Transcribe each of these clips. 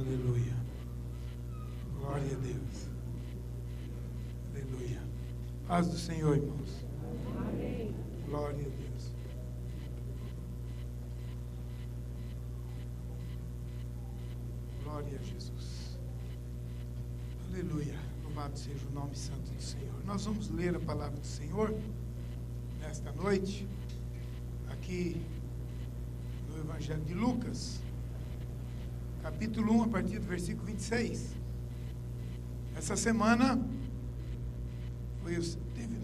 Aleluia. Glória a Deus. Aleluia. Paz do Senhor, irmãos. Amém. Glória a Deus. Glória a Jesus. Aleluia. Louvado seja o nome santo do Senhor. Nós vamos ler a palavra do Senhor nesta noite, aqui no Evangelho de Lucas, capítulo 1, a partir do versículo 26. Essa semana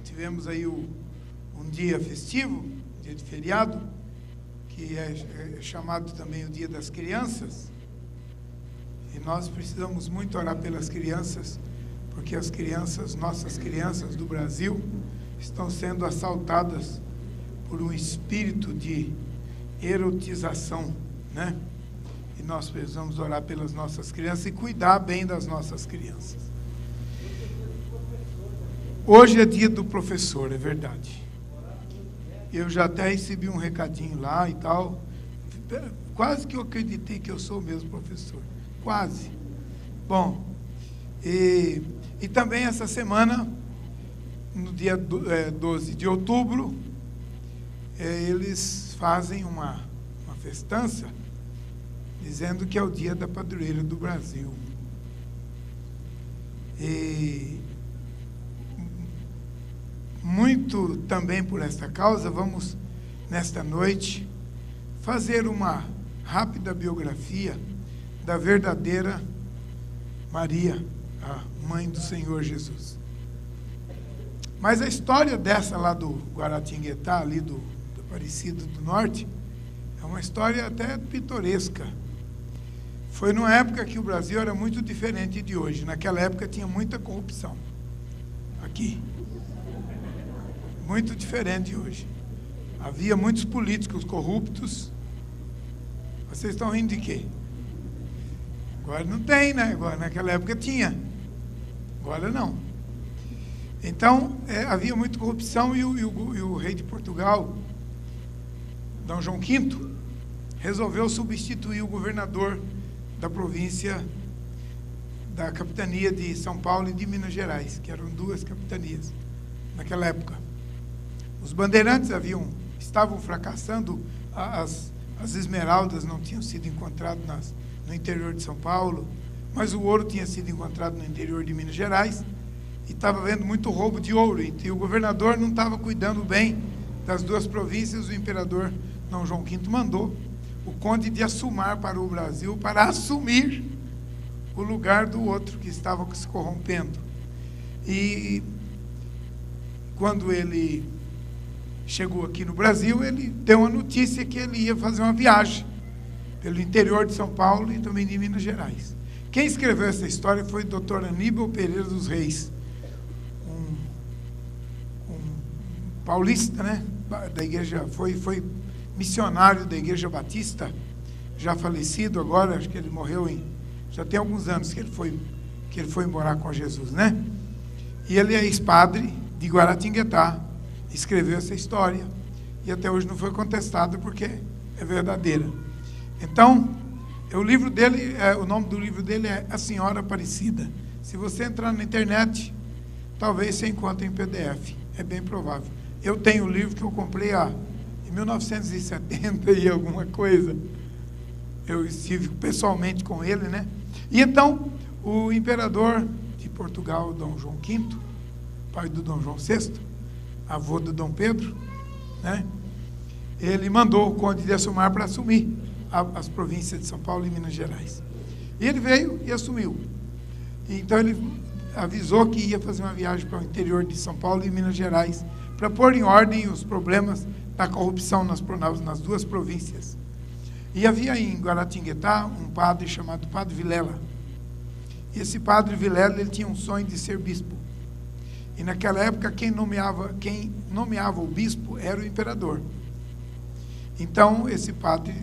tivemos aí um dia festivo, um dia de feriado, que é chamado também o Dia das Crianças. E nós precisamos muito orar pelas crianças, porque as crianças, nossas crianças do Brasil, estão sendo assaltadas por um espírito de erotização, né? E nós precisamos orar pelas nossas crianças e cuidar bem das nossas crianças. Hoje é dia do professor, é verdade. Eu já até recebi um recadinho lá e tal. Quase que eu acreditei que eu sou mesmo professor. Quase. Bom, e também essa semana, no dia 12 de outubro, eles fazem uma festança, dizendo que é o dia da padroeira do Brasil. E muito também por esta causa, vamos, nesta noite, fazer uma rápida biografia da verdadeira Maria, a mãe do Senhor Jesus. Mas a história dessa lá do Guaratinguetá, ali do Aparecido do Norte, é uma história até pitoresca. Foi numa época que o Brasil era muito diferente de hoje. Naquela época tinha muita corrupção. Aqui. Muito diferente de hoje. Havia muitos políticos corruptos. Vocês estão rindo de quê? Agora não tem, né? Agora, naquela época tinha. Agora não. Então, havia muita corrupção e o rei de Portugal, Dom João V, resolveu substituir o governador da província, da capitania de São Paulo e de Minas Gerais, que eram duas capitanias naquela época. Os bandeirantes estavam fracassando, as esmeraldas não tinham sido encontradas no interior de São Paulo, mas o ouro tinha sido encontrado no interior de Minas Gerais, e estava havendo muito roubo de ouro, e o governador não estava cuidando bem das duas províncias. O imperador Dom João V mandou o conde de Assumar para o Brasil, para assumir o lugar do outro que estava se corrompendo. E quando ele chegou aqui no Brasil, ele deu a notícia que ele ia fazer uma viagem pelo interior de São Paulo e também de Minas Gerais. Quem escreveu essa história foi o Dr. Aníbal Pereira dos Reis, um paulista, né? Da igreja, foi missionário da Igreja Batista, já falecido agora, acho que ele morreu já tem alguns anos que ele foi morar com Jesus, né? E ele é ex-padre de Guaratinguetá, escreveu essa história, e até hoje não foi contestada porque é verdadeira. Então, o nome do livro dele é A Senhora Aparecida. Se você entrar na internet, talvez você encontre em PDF, é bem provável. Eu tenho o livro que eu comprei em 1970 e alguma coisa. Eu estive pessoalmente com ele, né? E então, o imperador de Portugal, Dom João V, pai do Dom João VI, avô do Dom Pedro, né? Ele mandou o conde de Assumar para assumir as províncias de São Paulo e Minas Gerais. E ele veio e assumiu. Então ele avisou que ia fazer uma viagem para o interior de São Paulo e Minas Gerais, para pôr em ordem os problemas da corrupção nas duas províncias. E havia em Guaratinguetá um padre chamado Padre Vilela. E esse Padre Vilela, ele tinha um sonho de ser bispo. E naquela época quem nomeava o bispo era o imperador. Então esse padre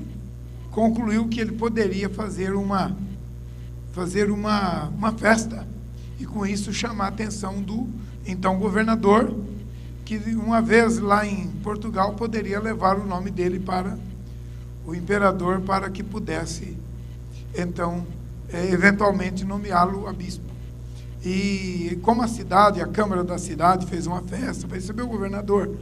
concluiu que ele poderia fazer uma festa e com isso chamar a atenção do então governador, que uma vez lá em Portugal poderia levar o nome dele para o imperador, para que pudesse então eventualmente nomeá-lo a bispo. E como a cidade, a Câmara da cidade fez uma festa para receber o governador,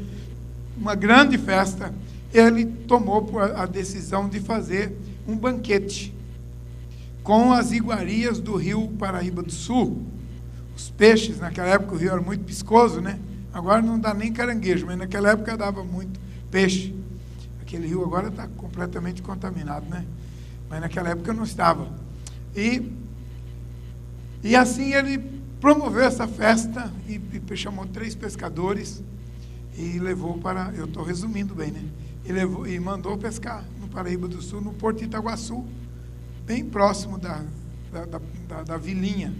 uma grande festa, ele tomou a decisão de fazer um banquete com as iguarias do rio Paraíba do Sul. Os peixes, naquela época o rio era muito piscoso, né? Agora não dá nem caranguejo, mas naquela época dava muito peixe. Aquele rio agora está completamente contaminado, né? Mas naquela época não estava. E assim ele promoveu essa festa e chamou 3 pescadores e levou para, eu estou resumindo bem, né? E mandou pescar no Paraíba do Sul, no Porto de Itaguaçu, bem próximo da vilinha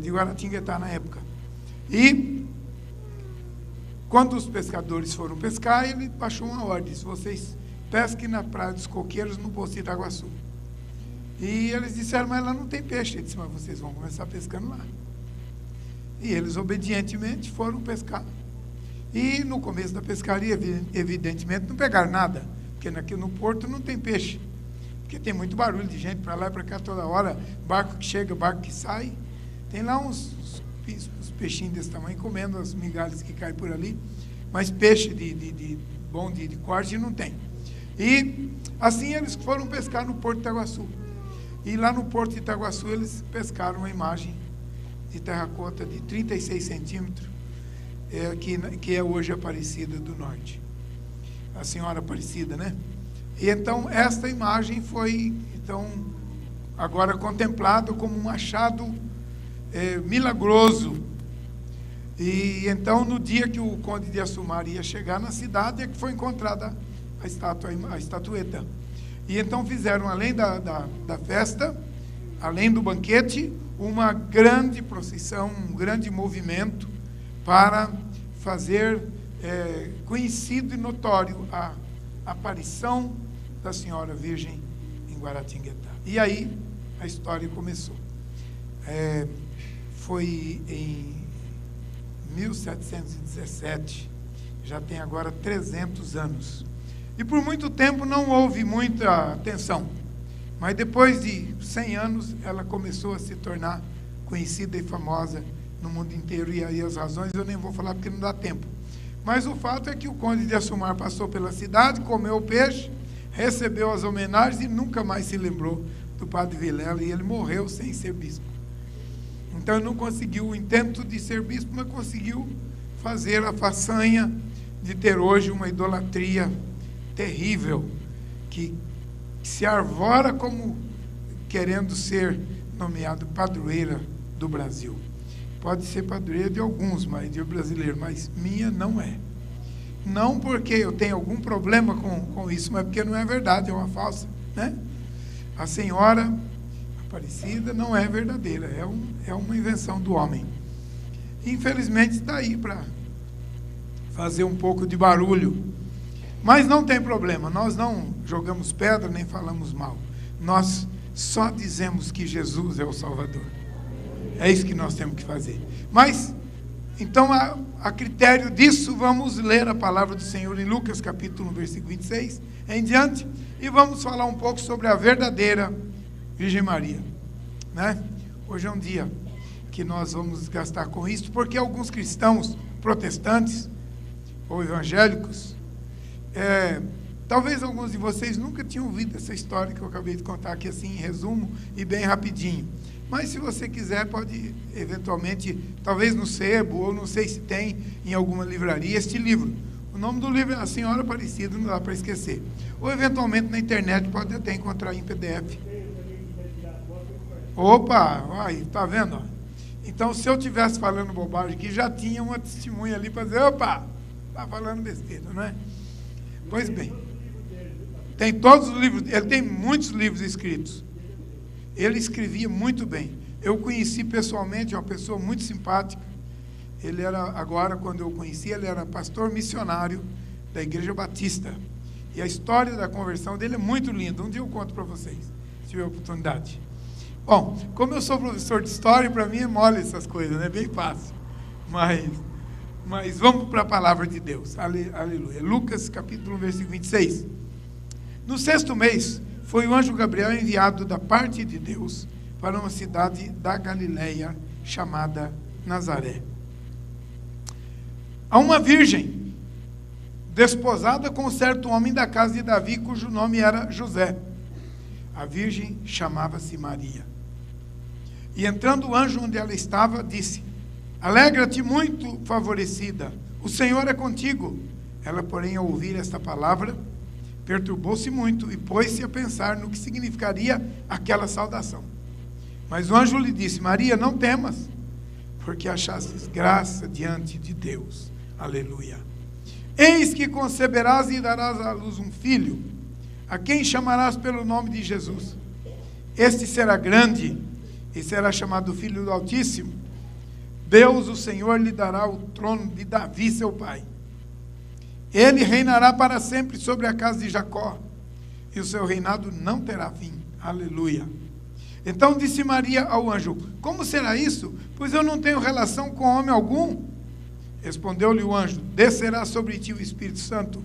de Guaratinguetá na época. E quando os pescadores foram pescar, ele baixou uma ordem: se vocês pesquem na Praia dos Coqueiros, no Poço de Itaguaçu. E eles disseram: mas lá não tem peixe. Ele disse: mas vocês vão começar pescando lá. E eles obedientemente foram pescar. E no começo da pescaria, evidentemente, não pegaram nada, porque aqui no porto não tem peixe, porque tem muito barulho de gente para lá e para cá toda hora, barco que chega, barco que sai. Tem lá uns peixinhos desse tamanho comendo as migalhas que caem por ali, mas peixe bom de corte não tem. E assim eles foram pescar no Porto de Itaguaçu. E lá no Porto de Itaguaçu eles pescaram uma imagem de terracota de 36 centímetros, que é hoje Aparecida do Norte. A Senhora Aparecida, né? E então esta imagem foi agora contemplada como um achado milagroso. E então no dia que o Conde de Assumar ia chegar na cidade, é que foi encontrada a estatueta. E então fizeram, além da festa, além do banquete, uma grande procissão, um grande movimento para fazer conhecido e notório a aparição da Senhora Virgem em Guaratinguetá. E aí a história começou. Foi em 1717, já tem agora 300 anos. E por muito tempo não houve muita atenção, mas depois de 100 anos ela começou a se tornar conhecida e famosa no mundo inteiro. E aí as razões eu nem vou falar porque não dá tempo. Mas o fato é que o Conde de Assumar passou pela cidade, comeu o peixe, recebeu as homenagens e nunca mais se lembrou do Padre Vilela, e ele morreu sem ser bispo. Então ele não conseguiu o intento de ser bispo, mas conseguiu fazer a façanha de ter hoje uma idolatria terrível, que se arvora como querendo ser nomeado padroeira do Brasil. Pode ser padroeira de alguns, mas de brasileiro, mas minha não é. Não porque eu tenho algum problema com isso, mas porque não é verdade, é uma falsa, né? A Senhora Aparecida não é verdadeira, é uma invenção do homem. Infelizmente está aí para fazer um pouco de barulho. Mas não tem problema, nós não jogamos pedra nem falamos mal. Nós só dizemos que Jesus é o Salvador. É isso que nós temos que fazer. Mas, então, a critério disso, vamos ler a palavra do Senhor em Lucas, capítulo 1, versículo 26, em diante, e vamos falar um pouco sobre a verdadeira Virgem Maria, né? Hoje é um dia que nós vamos gastar com isso, porque alguns cristãos protestantes ou evangélicos, talvez alguns de vocês nunca tinham ouvido essa história que eu acabei de contar aqui assim, em resumo e bem rapidinho. Mas se você quiser, pode eventualmente, talvez no sebo, ou não sei se tem em alguma livraria, este livro. O nome do livro é A Senhora Aparecida, não dá para esquecer. Ou eventualmente na internet pode até encontrar em PDF. Opa, aí, tá vendo? Então, se eu estivesse falando bobagem aqui, já tinha uma testemunha ali para dizer: opa, está falando besteira, não é? Pois bem, tem todos os livros, ele tem muitos livros escritos. Ele escrevia muito bem. Eu conheci pessoalmente uma pessoa muito simpática. Ele era, agora, quando eu conheci, ele era pastor missionário da Igreja Batista. E a história da conversão dele é muito linda. Um dia eu conto para vocês, se tiver oportunidade. Bom, como eu sou professor de história, para mim é mole essas coisas, né? Bem fácil. Mas vamos para a palavra de Deus. Aleluia. Lucas, capítulo 1, versículo 26. No 6º mês, foi o anjo Gabriel enviado da parte de Deus para uma cidade da Galileia chamada Nazaré. A uma virgem desposada com um certo homem da casa de Davi, cujo nome era José. A virgem chamava-se Maria. E entrando o anjo onde ela estava, disse: alegra-te muito, favorecida, o Senhor é contigo. Ela, porém, ao ouvir esta palavra, perturbou-se muito e pôs-se a pensar no que significaria aquela saudação. Mas o anjo lhe disse: Maria, não temas, porque achastes graça diante de Deus. Aleluia. Eis que conceberás e darás à luz um filho, a quem chamarás pelo nome de Jesus. Este será grande e será chamado Filho do Altíssimo. Deus, o Senhor, lhe dará o trono de Davi, seu pai. Ele reinará para sempre sobre a casa de Jacó, e o seu reinado não terá fim. Aleluia. Então disse Maria ao anjo: como será isso? Pois eu não tenho relação com homem algum. Respondeu-lhe o anjo: descerá sobre ti o Espírito Santo,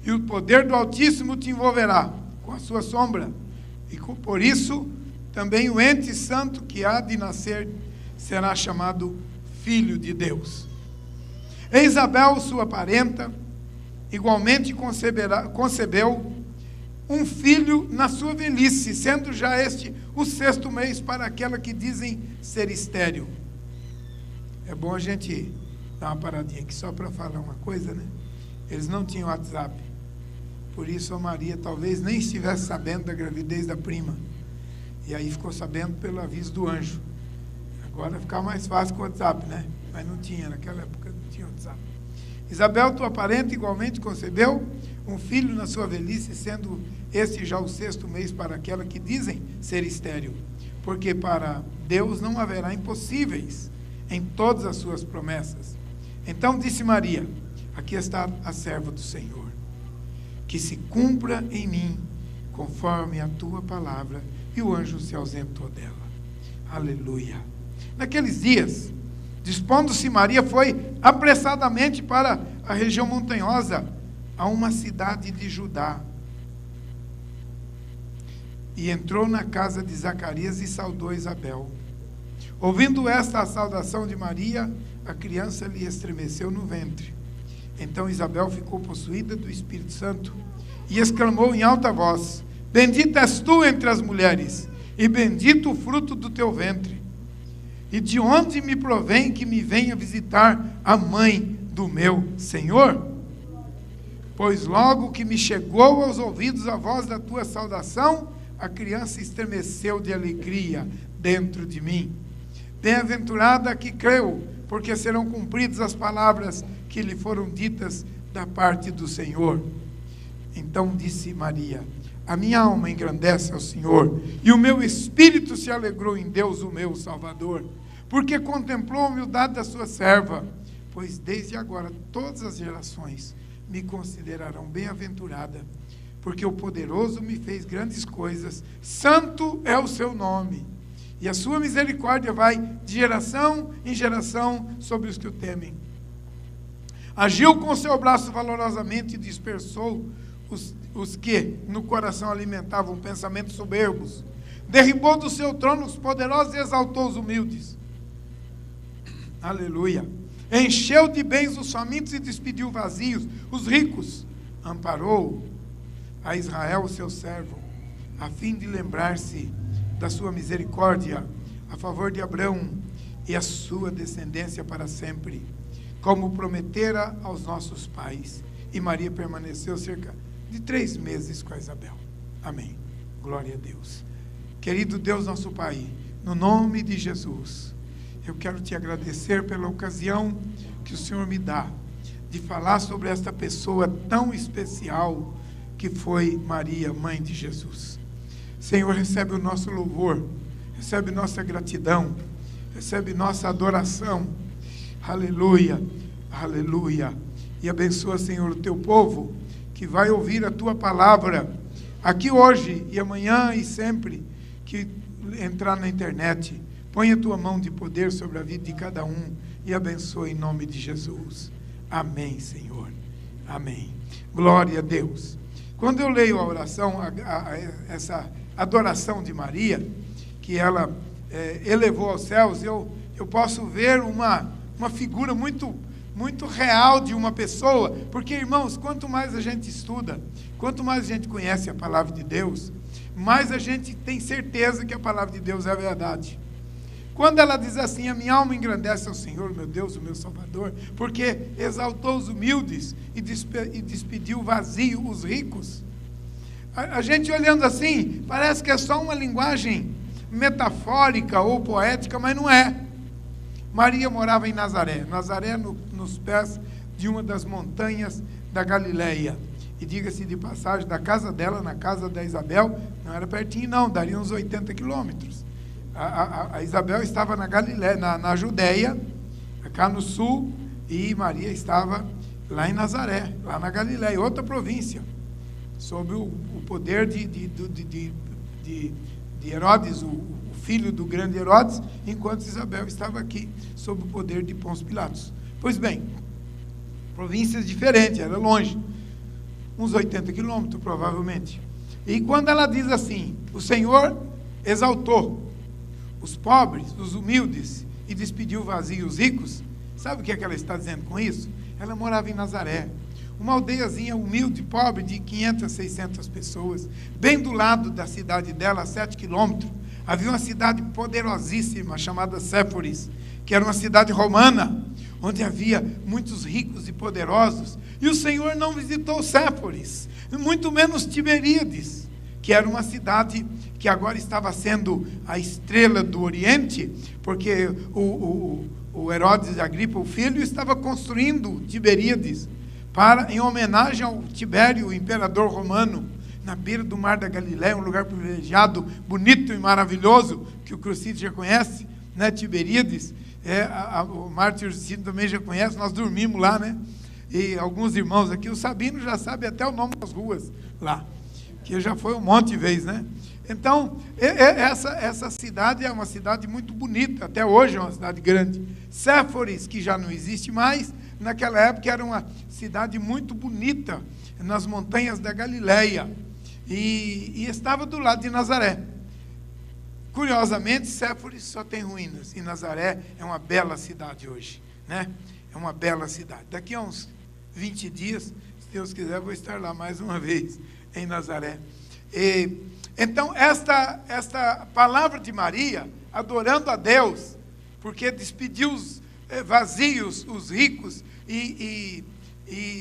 e o poder do Altíssimo te envolverá com a sua sombra. E por isso também o ente santo que há de nascer será chamado Filho de Deus. E Isabel, sua parenta, igualmente concebeu um filho na sua velhice, sendo já este o 6º mês para aquela que dizem ser estéril. É bom a gente dar uma paradinha aqui só para falar uma coisa, né? Eles não tinham WhatsApp. Por isso a Maria talvez nem estivesse sabendo da gravidez da prima. E aí ficou sabendo pelo aviso do anjo. Agora fica mais fácil com o WhatsApp, né? Mas não tinha, naquela época não tinha WhatsApp. Isabel, tua parente, igualmente concebeu um filho na sua velhice, sendo este já o 6º mês para aquela que dizem ser estéril. Porque para Deus não haverá impossíveis em todas as suas promessas. Então disse Maria: aqui está a serva do Senhor, que se cumpra em mim conforme a tua palavra. E o anjo se ausentou dela. Aleluia. Naqueles dias, dispondo-se Maria, foi apressadamente para a região montanhosa, a uma cidade de Judá. E entrou na casa de Zacarias e saudou Isabel. Ouvindo esta a saudação de Maria, a criança lhe estremeceu no ventre. Então Isabel ficou possuída do Espírito Santo e exclamou em alta voz: bendita és tu entre as mulheres, e bendito o fruto do teu ventre. E de onde me provém que me venha visitar a mãe do meu Senhor? Pois logo que me chegou aos ouvidos a voz da tua saudação, a criança estremeceu de alegria dentro de mim. Bem-aventurada a que creu, porque serão cumpridas as palavras que lhe foram ditas da parte do Senhor. Então disse Maria: a minha alma engrandece ao Senhor, e o meu espírito se alegrou em Deus, o meu Salvador, porque contemplou a humildade da sua serva. Pois desde agora todas as gerações me considerarão bem-aventurada, porque o poderoso me fez grandes coisas, santo é o seu nome, e a sua misericórdia vai de geração em geração sobre os que o temem. Agiu com seu braço valorosamente e dispersou os que no coração alimentavam pensamentos soberbos. Derribou do seu trono os poderosos e exaltou os humildes. Aleluia. Encheu de bens os famintos e despediu vazios os ricos. Amparou a Israel, o seu servo, a fim de lembrar-se da sua misericórdia a favor de Abraão e a sua descendência para sempre, como prometera aos nossos pais. E Maria permaneceu cerca de 3 meses com a Isabel. Amém. Glória a Deus. Querido Deus, nosso Pai, no nome de Jesus, eu quero te agradecer pela ocasião que o Senhor me dá de falar sobre esta pessoa tão especial que foi Maria, mãe de Jesus. Senhor, recebe o nosso louvor, recebe nossa gratidão, recebe nossa adoração. Aleluia, aleluia. E abençoa, Senhor, o teu povo que vai ouvir a tua palavra aqui hoje e amanhã e sempre que entrar na internet. Põe a tua mão de poder sobre a vida de cada um e abençoa em nome de Jesus. Amém, Senhor. Amém. Glória a Deus. Quando eu leio a oração, essa adoração de Maria, que ela elevou aos céus, eu posso ver uma figura muito, muito real de uma pessoa, porque, irmãos, quanto mais a gente estuda, quanto mais a gente conhece a palavra de Deus, mais a gente tem certeza que a palavra de Deus é a verdade. Quando ela diz assim, a minha alma engrandece ao Senhor, meu Deus, o meu Salvador, porque exaltou os humildes e despediu vazio os ricos. A gente olhando assim, parece que é só uma linguagem metafórica ou poética, mas não é. Maria morava em Nazaré, nos pés de uma das montanhas da Galileia. E diga-se de passagem, da casa dela, na casa da Isabel, não era pertinho não, daria uns 80 quilômetros. A Isabel estava na Galileia, na Judéia, cá no sul, e Maria estava lá em Nazaré, lá na Galileia, outra província, sob o poder de Herodes, o filho do grande Herodes, enquanto Isabel estava aqui, sob o poder de Pôncio Pilatos. Pois bem, províncias diferentes, era longe, uns 80 quilômetros provavelmente. E quando ela diz assim, o Senhor exaltou os pobres, os humildes, e despediu vazio os ricos, sabe o que ela está dizendo com isso? Ela morava em Nazaré, uma aldeiazinha humilde, pobre, de 500, 600 pessoas, bem do lado da cidade dela, a 7 quilômetros, havia uma cidade poderosíssima, chamada Séforis, que era uma cidade romana, onde havia muitos ricos e poderosos, e o Senhor não visitou Séforis, muito menos Tiberíades, que era uma cidade que agora estava sendo a estrela do Oriente, porque o Herodes Agripa, o filho, estava construindo Tiberíades, em homenagem ao Tibério, o imperador romano, na beira do mar da Galileia, um lugar privilegiado, bonito e maravilhoso, que o Crucito já conhece, né, Tiberíades, o Mártir Cito também já conhece, nós dormimos lá, né, e alguns irmãos aqui, o Sabino já sabe até o nome das ruas lá, que já foi um monte de vezes, né? Então, essa cidade é uma cidade muito bonita, até hoje é uma cidade grande. Séforis, que já não existe mais, naquela época era uma cidade muito bonita, nas montanhas da Galileia, e estava do lado de Nazaré. Curiosamente, Séforis só tem ruínas, e Nazaré é uma bela cidade hoje, né? É uma bela cidade. Daqui a uns 20 dias, se Deus quiser, eu vou estar lá mais uma vez, em Nazaré. Então, esta palavra de Maria, adorando a Deus, porque despediu os vazios, os ricos, e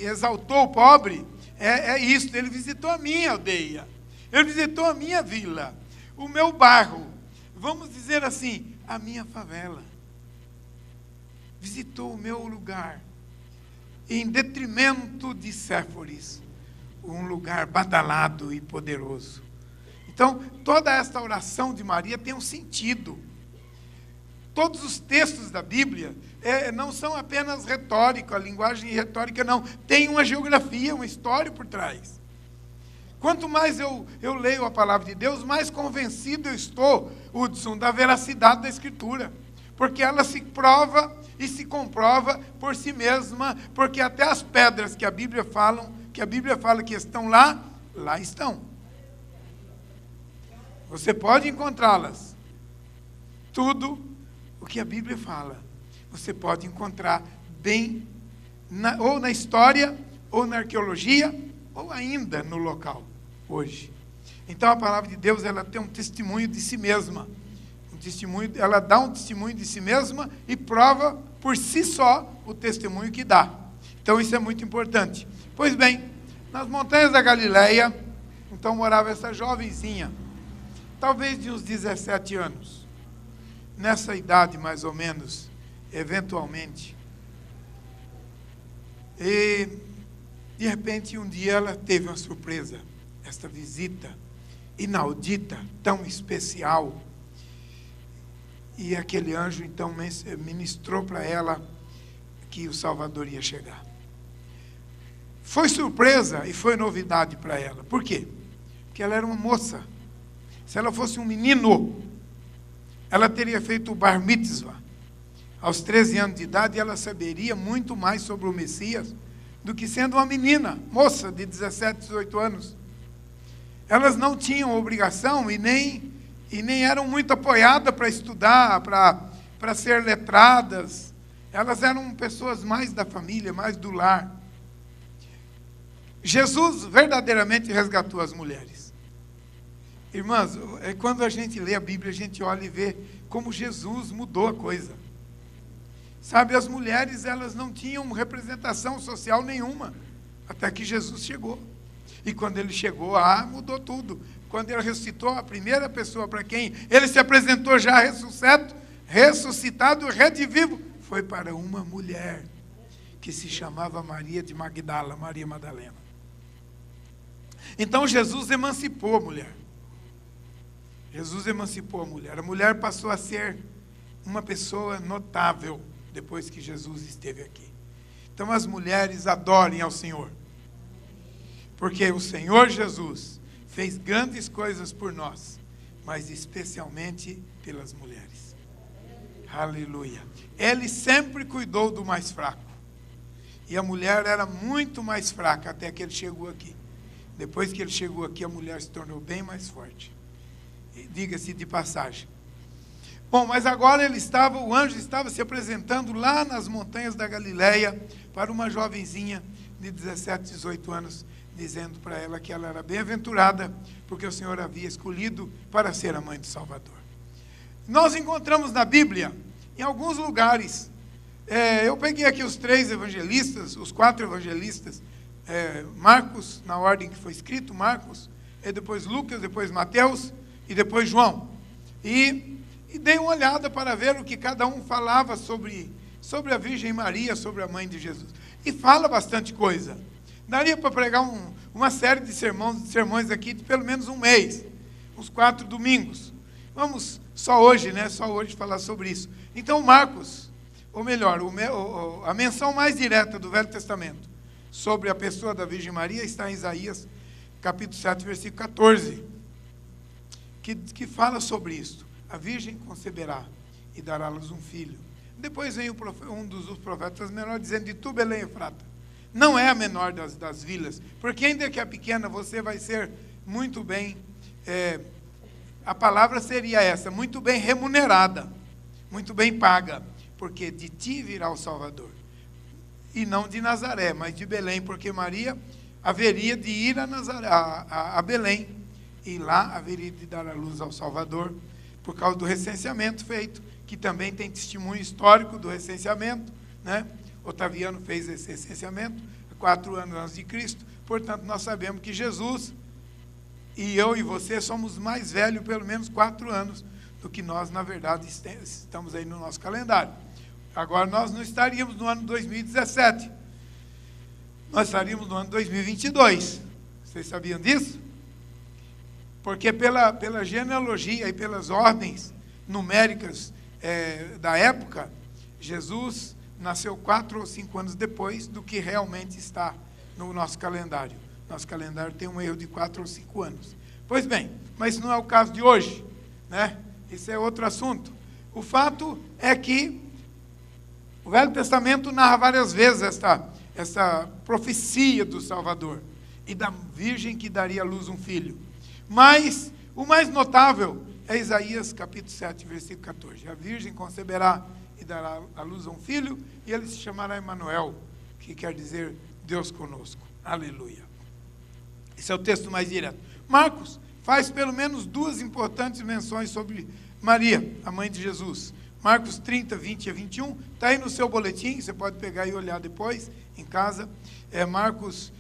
exaltou o pobre, é isso. Ele visitou a minha aldeia, ele visitou a minha vila, o meu bairro, vamos dizer assim, a minha favela. Visitou o meu lugar, em detrimento de Séforis, um lugar badalado e poderoso. Então, toda esta oração de Maria tem um sentido. Todos os textos da Bíblia não são apenas retórica, a linguagem retórica não. Tem uma geografia, uma história por trás. Quanto mais eu leio a palavra de Deus, mais convencido eu estou, Hudson, da veracidade da Escritura. Porque ela se prova e se comprova por si mesma, porque até as pedras que a Bíblia fala que estão lá, lá estão. Você pode encontrá-las. Tudo o que a Bíblia fala, você pode encontrar bem, ou na história, ou na arqueologia, ou ainda no local, hoje. Então a palavra de Deus, ela tem um testemunho de si mesma. Ela dá um testemunho de si mesma e prova por si só o testemunho que dá. Então isso é muito importante. Pois bem, nas montanhas da Galileia, então morava essa jovenzinha, talvez de uns 17 anos, nessa idade mais ou menos, eventualmente. E, de repente, um dia ela teve uma surpresa, esta visita inaudita, tão especial. E aquele anjo, então, ministrou para ela que o Salvador ia chegar. Foi surpresa e foi novidade para ela. Por quê? Porque ela era uma moça. Se ela fosse um menino, ela teria feito o bar mitzvah. Aos 13 anos de idade, ela saberia muito mais sobre o Messias do que sendo uma menina, moça de 17, 18 anos. elas não tinham obrigação e nem eram muito apoiadas para estudar, para ser letradas. Elas eram pessoas mais da família, mais do lar. Jesus verdadeiramente resgatou as mulheres. Irmãs, quando a gente lê a Bíblia, a gente olha e vê como Jesus mudou a coisa. Sabe, as mulheres, elas não tinham representação social nenhuma, até que Jesus chegou. E quando ele chegou, mudou tudo. Quando ele ressuscitou, a primeira pessoa para quem ele se apresentou já ressuscitado, redivivo, foi para uma mulher que se chamava Maria de Magdala, Maria Madalena. Então Jesus emancipou a mulher. Jesus emancipou a mulher. A mulher passou a ser uma pessoa notável depois que Jesus esteve aqui. Então as mulheres adorem ao Senhor. Porque o Senhor Jesus fez grandes coisas por nós, mas especialmente pelas mulheres. Aleluia. Ele sempre cuidou do mais fraco. E a mulher era muito mais fraca até que ele chegou aqui. Depois que ele chegou aqui, a mulher se tornou bem mais forte. Diga-se de passagem. Bom, mas agora o anjo estava se apresentando lá nas montanhas da Galileia para uma jovenzinha de 17, 18 anos, dizendo para ela que ela era bem-aventurada, porque o Senhor havia escolhido para ser a mãe do Salvador. Nós encontramos na Bíblia, em alguns lugares, eu peguei aqui os 4 evangelistas, Marcos, na ordem que foi escrito, Marcos, depois Lucas, depois Mateus e depois João. E dei uma olhada para ver o que cada um falava sobre a Virgem Maria, sobre a mãe de Jesus. E fala bastante coisa. Daria para pregar uma série de sermões aqui de pelo menos um mês, uns 4 domingos. Vamos só hoje falar sobre isso. Então Marcos, ou melhor, a menção mais direta do Velho Testamento sobre a pessoa da Virgem Maria está em Isaías, capítulo 7, versículo 14, que fala sobre isso. A Virgem conceberá e dará à luz um filho. Depois vem um dos profetas menores dizendo: de tu, Belém Efrata, não é a menor das vilas, porque ainda que é pequena, você vai ser muito bem, a palavra seria essa, muito bem remunerada, muito bem paga, porque de ti virá o Salvador. E não de Nazaré, mas de Belém, porque Maria haveria de ir a Belém, e lá haveria de dar a luz ao Salvador, por causa do recenseamento feito, que também tem testemunho histórico do recenseamento, né? Otaviano fez esse recenseamento, 4 anos antes de Cristo, portanto nós sabemos que Jesus, e eu e você, somos mais velhos pelo menos 4 anos, do que nós, na verdade, estamos aí no nosso calendário. Agora, nós não estaríamos no ano 2017. Nós estaríamos no ano 2022. Vocês sabiam disso? Porque pela genealogia e pelas ordens numéricas da época, Jesus nasceu 4 ou 5 anos depois do que realmente está no nosso calendário. Nosso calendário tem um erro de 4 ou 5 anos. Pois bem, mas isso não é o caso de hoje, né? Isso é outro assunto. O fato é que o Velho Testamento narra várias vezes essa profecia do Salvador e da Virgem que daria à luz um filho. Mas o mais notável é Isaías capítulo 7, versículo 14. A Virgem conceberá e dará à luz um filho, e ele se chamará Emanuel, que quer dizer Deus conosco. Aleluia. Esse é o texto mais direto. Marcos faz pelo menos 2 importantes menções sobre Maria, a mãe de Jesus. Marcos 30, 20 a 21, está aí no seu boletim, você pode pegar e olhar depois, em casa. Marcos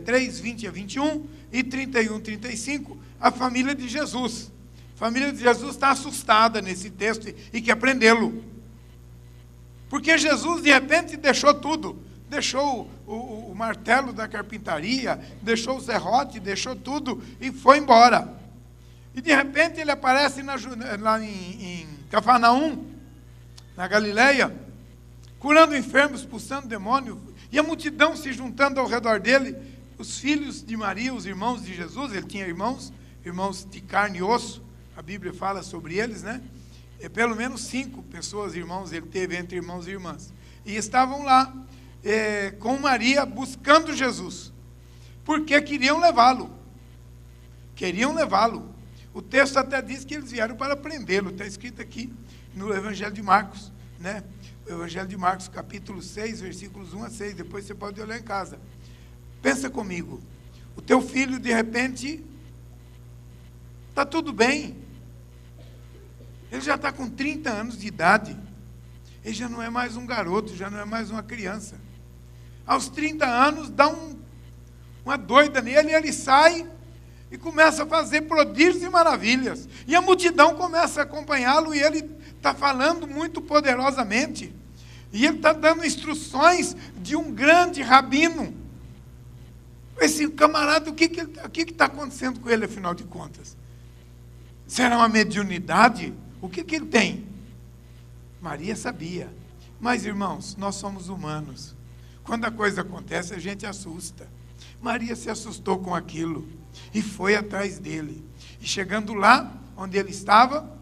3, 20 a 21 e 31, 35, a família de Jesus. A família de Jesus está assustada nesse texto e quer prendê-lo. Porque Jesus, de repente, deixou tudo. Deixou o martelo da carpintaria, deixou o serrote, deixou tudo e foi embora. E de repente ele aparece lá em Cafarnaum, na Galileia, curando enfermos, expulsando demônios, e a multidão se juntando ao redor dele, os filhos de Maria, os irmãos de Jesus. Ele tinha irmãos de carne e osso, a Bíblia fala sobre eles, né? Pelo menos 5 pessoas, irmãos, ele teve entre irmãos e irmãs. E estavam lá, com Maria, buscando Jesus, porque queriam levá-lo. Queriam levá-lo. O texto até diz que eles vieram para prendê-lo. Está escrito aqui no Evangelho de Marcos, né? O Evangelho de Marcos, capítulo 6, versículos 1 a 6. Depois você pode olhar em casa. Pensa comigo. O teu filho, de repente, está tudo bem. Ele já está com 30 anos de idade. Ele já não é mais um garoto, já não é mais uma criança. Aos 30 anos, dá uma doida nele, e ele sai e começa a fazer prodígios e maravilhas. E a multidão começa a acompanhá-lo, e ele está falando muito poderosamente. E ele está dando instruções de um grande rabino. Esse camarada, o que está acontecendo com ele, afinal de contas? Será uma mediunidade? O que ele tem? Maria sabia. Mas, irmãos, nós somos humanos. Quando a coisa acontece, a gente assusta. Maria se assustou com aquilo e foi atrás dele. E chegando lá, onde ele estava,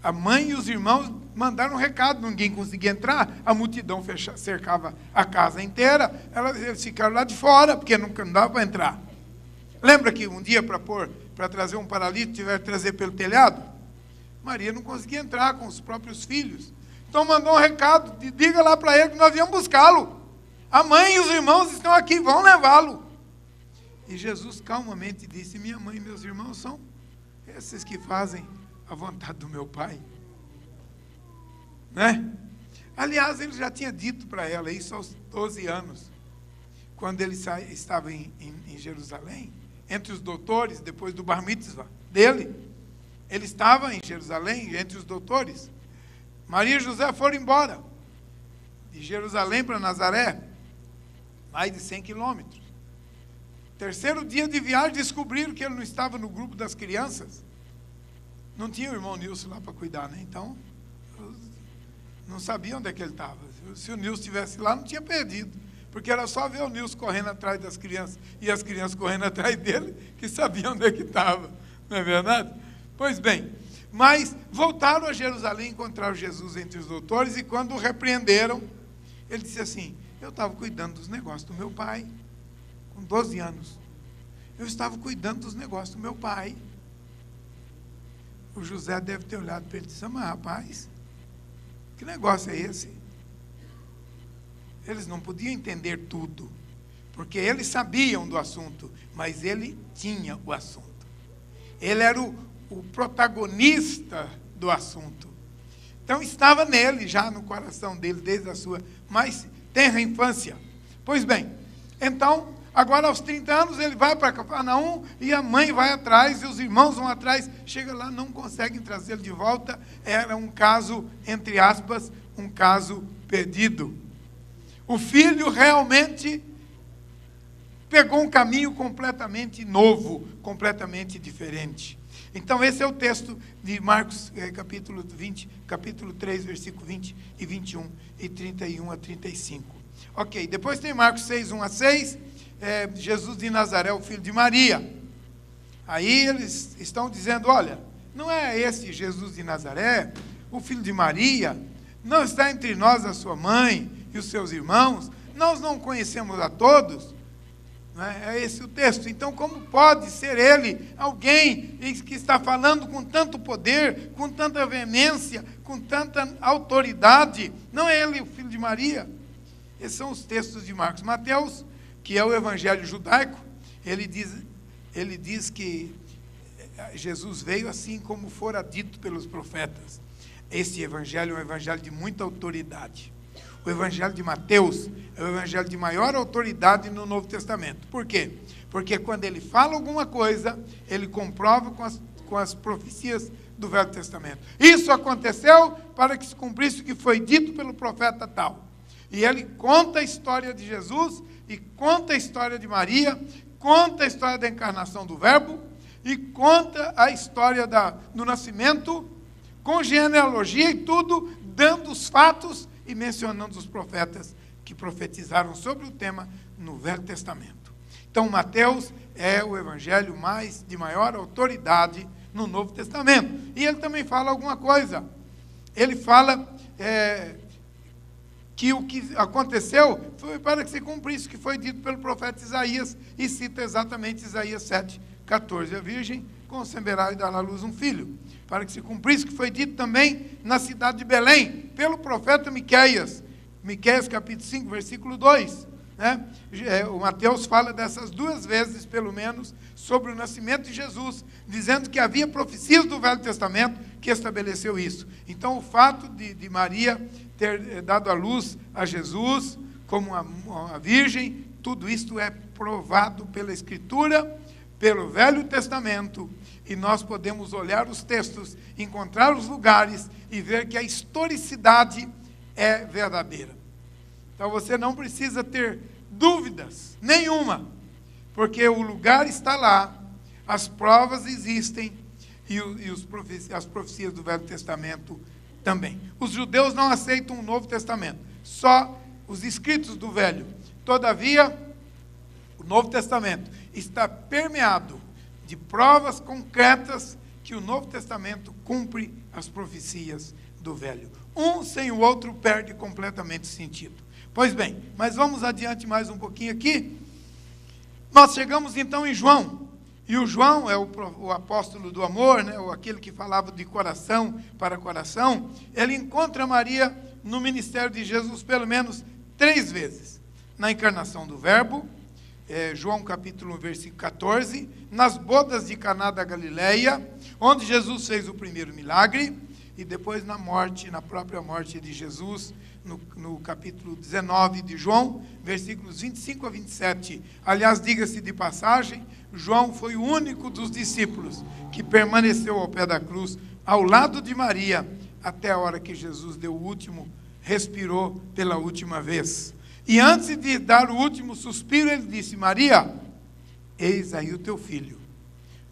a mãe e os irmãos mandaram um recado, ninguém conseguia entrar, a multidão cercava a casa inteira, eles ficaram lá de fora, porque não dava para entrar. Lembra que um dia, para trazer um paralítico, tiveram que trazer pelo telhado? Maria não conseguia entrar com os próprios filhos. Então mandou um recado, diga lá para ele que nós viemos buscá-lo. A mãe e os irmãos estão aqui, vão levá-lo. E Jesus calmamente disse, minha mãe e meus irmãos são esses que fazem a vontade do meu Pai. Né? Aliás, ele já tinha dito para ela isso aos 12 anos, quando ele estava em Jerusalém, entre os doutores, depois do bar mitzvah dele. Ele estava em Jerusalém, entre os doutores. Maria e José foram embora de Jerusalém para Nazaré, mais de 100 quilômetros. Terceiro dia de viagem, descobriram que ele não estava no grupo das crianças. Não tinha o irmão Nilson lá para cuidar, né? Então, não sabia onde é que ele estava. Se o Nilson estivesse lá, não tinha perdido. Porque era só ver o Nilson correndo atrás das crianças e as crianças correndo atrás dele, que sabiam onde é que estava. Não é verdade? Pois bem, mas voltaram a Jerusalém, encontraram Jesus entre os doutores, e quando o repreenderam, ele disse assim, eu estava cuidando dos negócios do meu pai, com 12 anos. Eu estava cuidando dos negócios do meu pai. O José deve ter olhado para ele e disse, mas rapaz, que negócio é esse? Eles não podiam entender tudo, porque eles sabiam do assunto, mas ele tinha o assunto. Ele era o protagonista do assunto. Então estava nele, já no coração dele, desde a sua mais tenra infância. Pois bem, então, agora aos 30 anos, ele vai para Cafarnaum, e a mãe vai atrás, e os irmãos vão atrás, chega lá, não conseguem trazê-lo de volta. Era um caso, entre aspas, um caso perdido. O filho realmente pegou um caminho completamente novo, completamente diferente. Então, esse é o texto de Marcos, capítulo 3, versículo 20 e 21, e 31 a 35. Ok, depois tem Marcos 6, 1 a 6, Jesus de Nazaré, o filho de Maria. Aí eles estão dizendo, olha, não é esse Jesus de Nazaré, o filho de Maria? Não está entre nós a sua mãe e os seus irmãos? Nós não conhecemos a todos? É esse o texto. Então, como pode ser ele alguém que está falando com tanto poder, com tanta veemência, com tanta autoridade? Não é ele o filho de Maria? Esses são os textos de Marcos. Mateus, que é o evangelho judaico, ele diz que Jesus veio assim como fora dito pelos profetas. Esse evangelho é um evangelho de muita autoridade. O evangelho de Mateus é o evangelho de maior autoridade no Novo Testamento. Por quê? Porque quando ele fala alguma coisa, ele comprova com as profecias do Velho Testamento. Isso aconteceu para que se cumprisse o que foi dito pelo profeta tal. E ele conta a história de Jesus, e conta a história de Maria, conta a história da encarnação do Verbo, e conta a história do nascimento, com genealogia e tudo, dando os fatos e mencionando os profetas que profetizaram sobre o tema no Velho Testamento. Então, Mateus é o evangelho de maior autoridade no Novo Testamento. E ele também fala alguma coisa. Ele fala que o que aconteceu foi para que se cumprisse o que foi dito pelo profeta Isaías, e cita exatamente Isaías 7, 14, a virgem conceberá e dará à luz um filho, para que se cumprisse o que foi dito também na cidade de Belém, pelo profeta Miqueias. Miqueias capítulo 5, versículo 2. Né? O Mateus fala dessas duas vezes, pelo menos, sobre o nascimento de Jesus, dizendo que havia profecias do Velho Testamento que estabeleceu isso. Então, o fato de Maria ter dado à luz a Jesus como uma virgem, tudo isto é provado pela Escritura, pelo Velho Testamento, e nós podemos olhar os textos, encontrar os lugares e ver que a historicidade é verdadeira. Então você não precisa ter dúvidas nenhuma, porque o lugar está lá, as provas existem e as profecias do Velho Testamento também. Os judeus não aceitam o Novo Testamento, só os escritos do Velho. Todavia, o Novo Testamento está permeado de provas concretas que o Novo Testamento cumpre as profecias do Velho. Um sem o outro perde completamente sentido. Pois bem, mas vamos adiante mais um pouquinho aqui. Nós chegamos então em João. E o João é o apóstolo do amor, né? Ou aquele que falava de coração para coração. Ele encontra Maria no ministério de Jesus pelo menos 3 vezes. Na encarnação do Verbo, João capítulo 1, versículo 14, nas bodas de Caná da Galileia, onde Jesus fez o primeiro milagre, e depois na própria morte de Jesus, no capítulo 19 de João, versículos 25 a 27. Aliás, diga-se de passagem, João foi o único dos discípulos que permaneceu ao pé da cruz, ao lado de Maria, até a hora que Jesus deu o último, respirou pela última vez. E antes de dar o último suspiro, ele disse: Maria, eis aí o teu filho.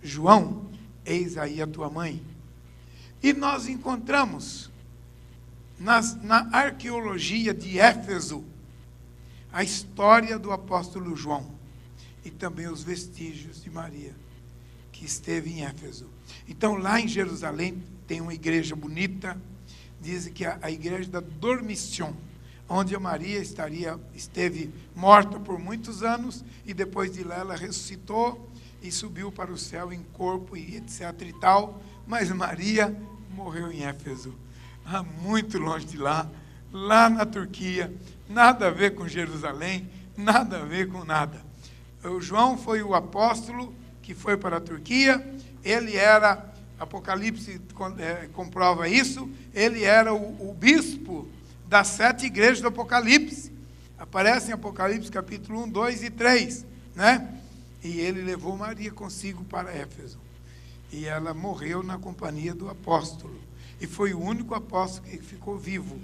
João, eis aí a tua mãe. E nós encontramos na arqueologia de Éfeso a história do apóstolo João e também os vestígios de Maria que esteve em Éfeso. Então, lá em Jerusalém tem uma igreja bonita, dizem que é a igreja da Dormition, onde a Maria esteve morta por muitos anos, e depois de lá ela ressuscitou e subiu para o céu em corpo e etc e tal, mas Maria morreu em Éfeso, muito longe de lá na Turquia, nada a ver com Jerusalém, nada a ver com nada. O João foi o apóstolo que foi para a Turquia, ele era, Apocalipse comprova isso, ele era o bispo das 7 igrejas do Apocalipse. Aparece em Apocalipse capítulo 1, 2 e 3, né? E ele levou Maria consigo para Éfeso. E ela morreu na companhia do apóstolo. E foi o único apóstolo que ficou vivo,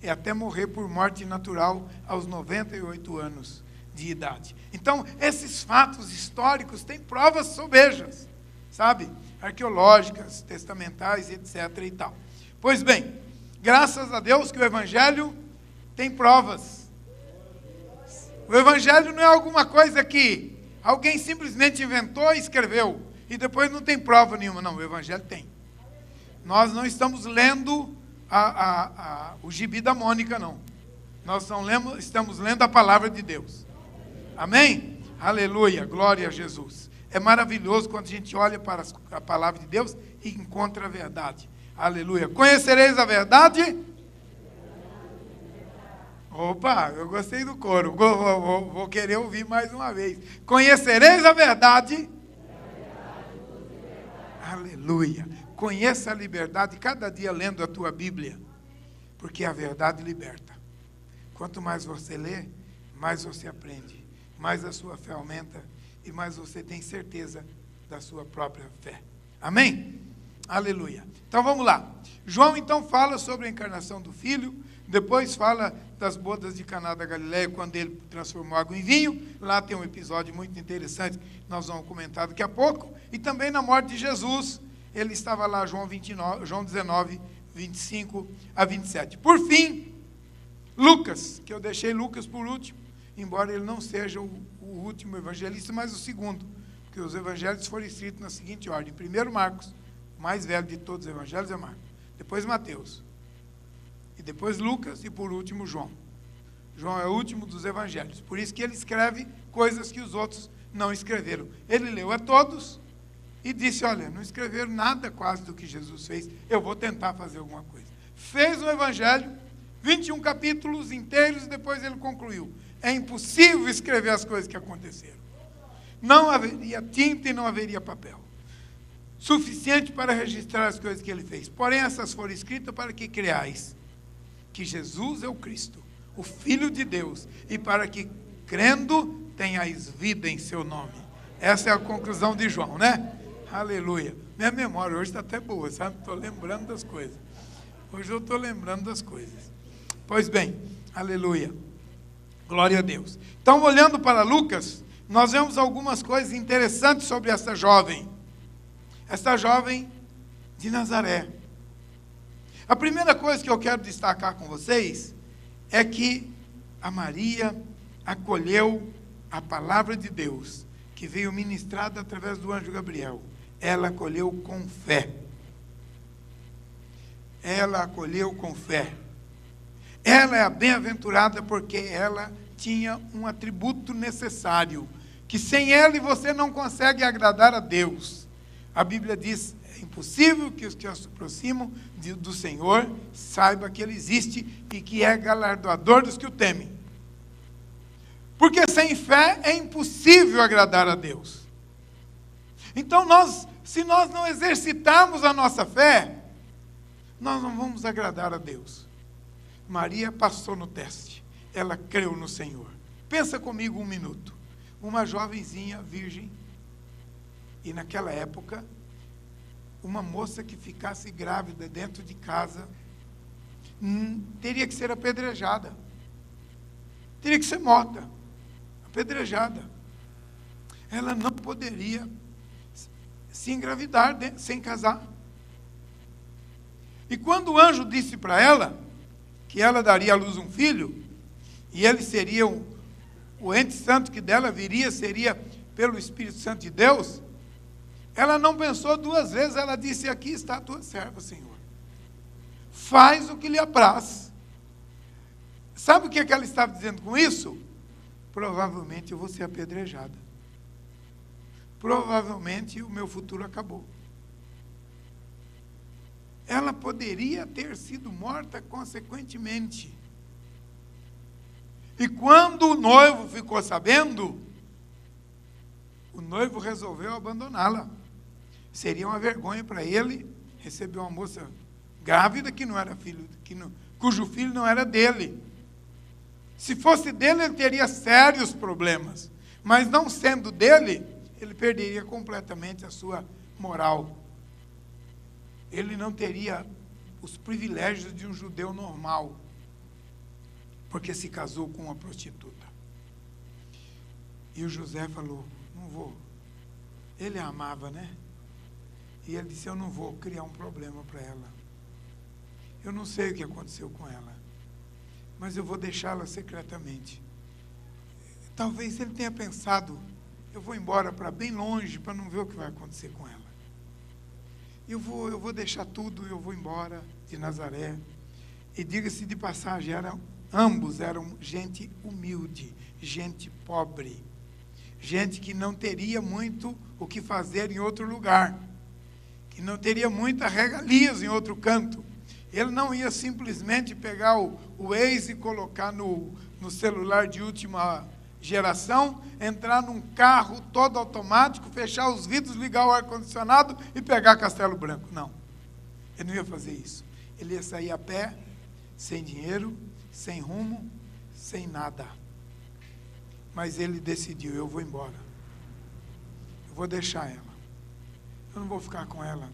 e até morrer por morte natural aos 98 anos de idade. Então, esses fatos históricos têm provas sobejas, sabe? Arqueológicas, testamentais, etc. e tal. Pois bem, graças a Deus que o Evangelho tem provas. O Evangelho não é alguma coisa que alguém simplesmente inventou e escreveu, e depois não tem prova nenhuma. Não, o Evangelho tem. Nós não estamos lendo o gibi da Mônica, não. Nós estamos lendo a palavra de Deus. Amém? Aleluia, glória a Jesus. É maravilhoso quando a gente olha para a palavra de Deus e encontra a verdade. Aleluia. Conhecereis a verdade? Opa, eu gostei do coro. Vou querer ouvir mais uma vez. Conhecereis a verdade? Aleluia. Conheça a liberdade cada dia lendo a tua Bíblia, porque a verdade liberta. Quanto mais você lê, mais você aprende, mais a sua fé aumenta e mais você tem certeza da sua própria fé. Amém? Aleluia. Então vamos lá. João então fala sobre a encarnação do Filho, depois fala das bodas de Caná da Galileia, quando ele transformou água em vinho. Lá tem um episódio muito interessante, que nós vamos comentar daqui a pouco. E também na morte de Jesus, ele estava lá, João 19, 25 a 27. Por fim, Lucas, que eu deixei Lucas por último, embora ele não seja o último evangelista, mas o segundo, porque os evangelhos foram escritos na seguinte ordem: primeiro Marcos, o mais velho de todos os evangelhos é Marcos, depois Mateus, e depois Lucas, e por último João. João é o último dos evangelhos, por isso que ele escreve coisas que os outros não escreveram. Ele leu a todos, e disse, olha, não escreveram nada quase do que Jesus fez, eu vou tentar fazer alguma coisa. Fez o evangelho, 21 capítulos inteiros, e depois ele concluiu. É impossível escrever as coisas que aconteceram. Não haveria tinta e não haveria papel suficiente para registrar as coisas que ele fez. Porém, essas foram escritas para que creais que Jesus é o Cristo, o Filho de Deus, e para que, crendo, tenhais vida em seu nome. Essa é a conclusão de João, né? Aleluia. Minha memória hoje está até boa, sabe? Estou lembrando das coisas. Hoje eu estou lembrando das coisas. Pois bem, aleluia. Glória a Deus. Então, olhando para Lucas, nós vemos algumas coisas interessantes sobre essa jovem de Nazaré. A primeira coisa que eu quero destacar com vocês é que a Maria acolheu a palavra de Deus, que veio ministrada através do anjo Gabriel. Ela acolheu com fé. Ela acolheu com fé. Ela é a bem-aventurada porque ela tinha um atributo necessário, que sem ele você não consegue agradar a Deus. A Bíblia diz, é impossível que os que se aproximam do Senhor saibam que Ele existe e que é galardoador dos que o temem. Porque sem fé é impossível agradar a Deus. Então, se nós não exercitarmos a nossa fé, nós não vamos agradar a Deus. Maria passou no teste. Ela creu no Senhor. Pensa comigo um minuto. Uma jovenzinha virgem, e naquela época, uma moça que ficasse grávida dentro de casa, teria que ser apedrejada. Teria que ser morta. Apedrejada. Ela não poderia se engravidar sem casar. E quando o anjo disse para ela que ela daria à luz um filho, e ele seria o ente santo que dela viria, seria pelo Espírito Santo de Deus, ela não pensou duas vezes, ela disse, aqui está a tua serva, Senhor. Faz o que lhe apraz. Sabe o que ela estava dizendo com isso? Provavelmente eu vou ser apedrejada. Provavelmente o meu futuro acabou. Ela poderia ter sido morta consequentemente. E quando o noivo ficou sabendo, o noivo resolveu abandoná-la. Seria uma vergonha para ele receber uma moça grávida que não era filho, cujo filho não era dele. Se fosse dele, ele teria sérios problemas. Mas não sendo dele, ele perderia completamente a sua moral. Ele não teria os privilégios de um judeu normal, porque se casou com uma prostituta. E o José falou, não vou. Ele a amava, né? E ele disse, eu não vou criar um problema para ela. Eu não sei o que aconteceu com ela, mas eu vou deixá-la secretamente. Talvez ele tenha pensado, eu vou embora para bem longe, para não ver o que vai acontecer com ela. Eu vou deixar tudo, eu vou embora de Nazaré. E diga-se de passagem, ambos eram gente humilde, gente pobre, gente que não teria muito o que fazer em outro lugar, que não teria muitas regalias em outro canto. Ele não ia simplesmente pegar o Waze e colocar no celular de última geração, entrar num carro todo automático, fechar os vidros, ligar o ar-condicionado e pegar Castelo Branco. Não, ele não ia fazer isso. Ele ia sair a pé, sem dinheiro, sem rumo, sem nada. Mas ele decidiu, eu vou embora. Eu vou deixar ela. Eu não vou ficar com ela.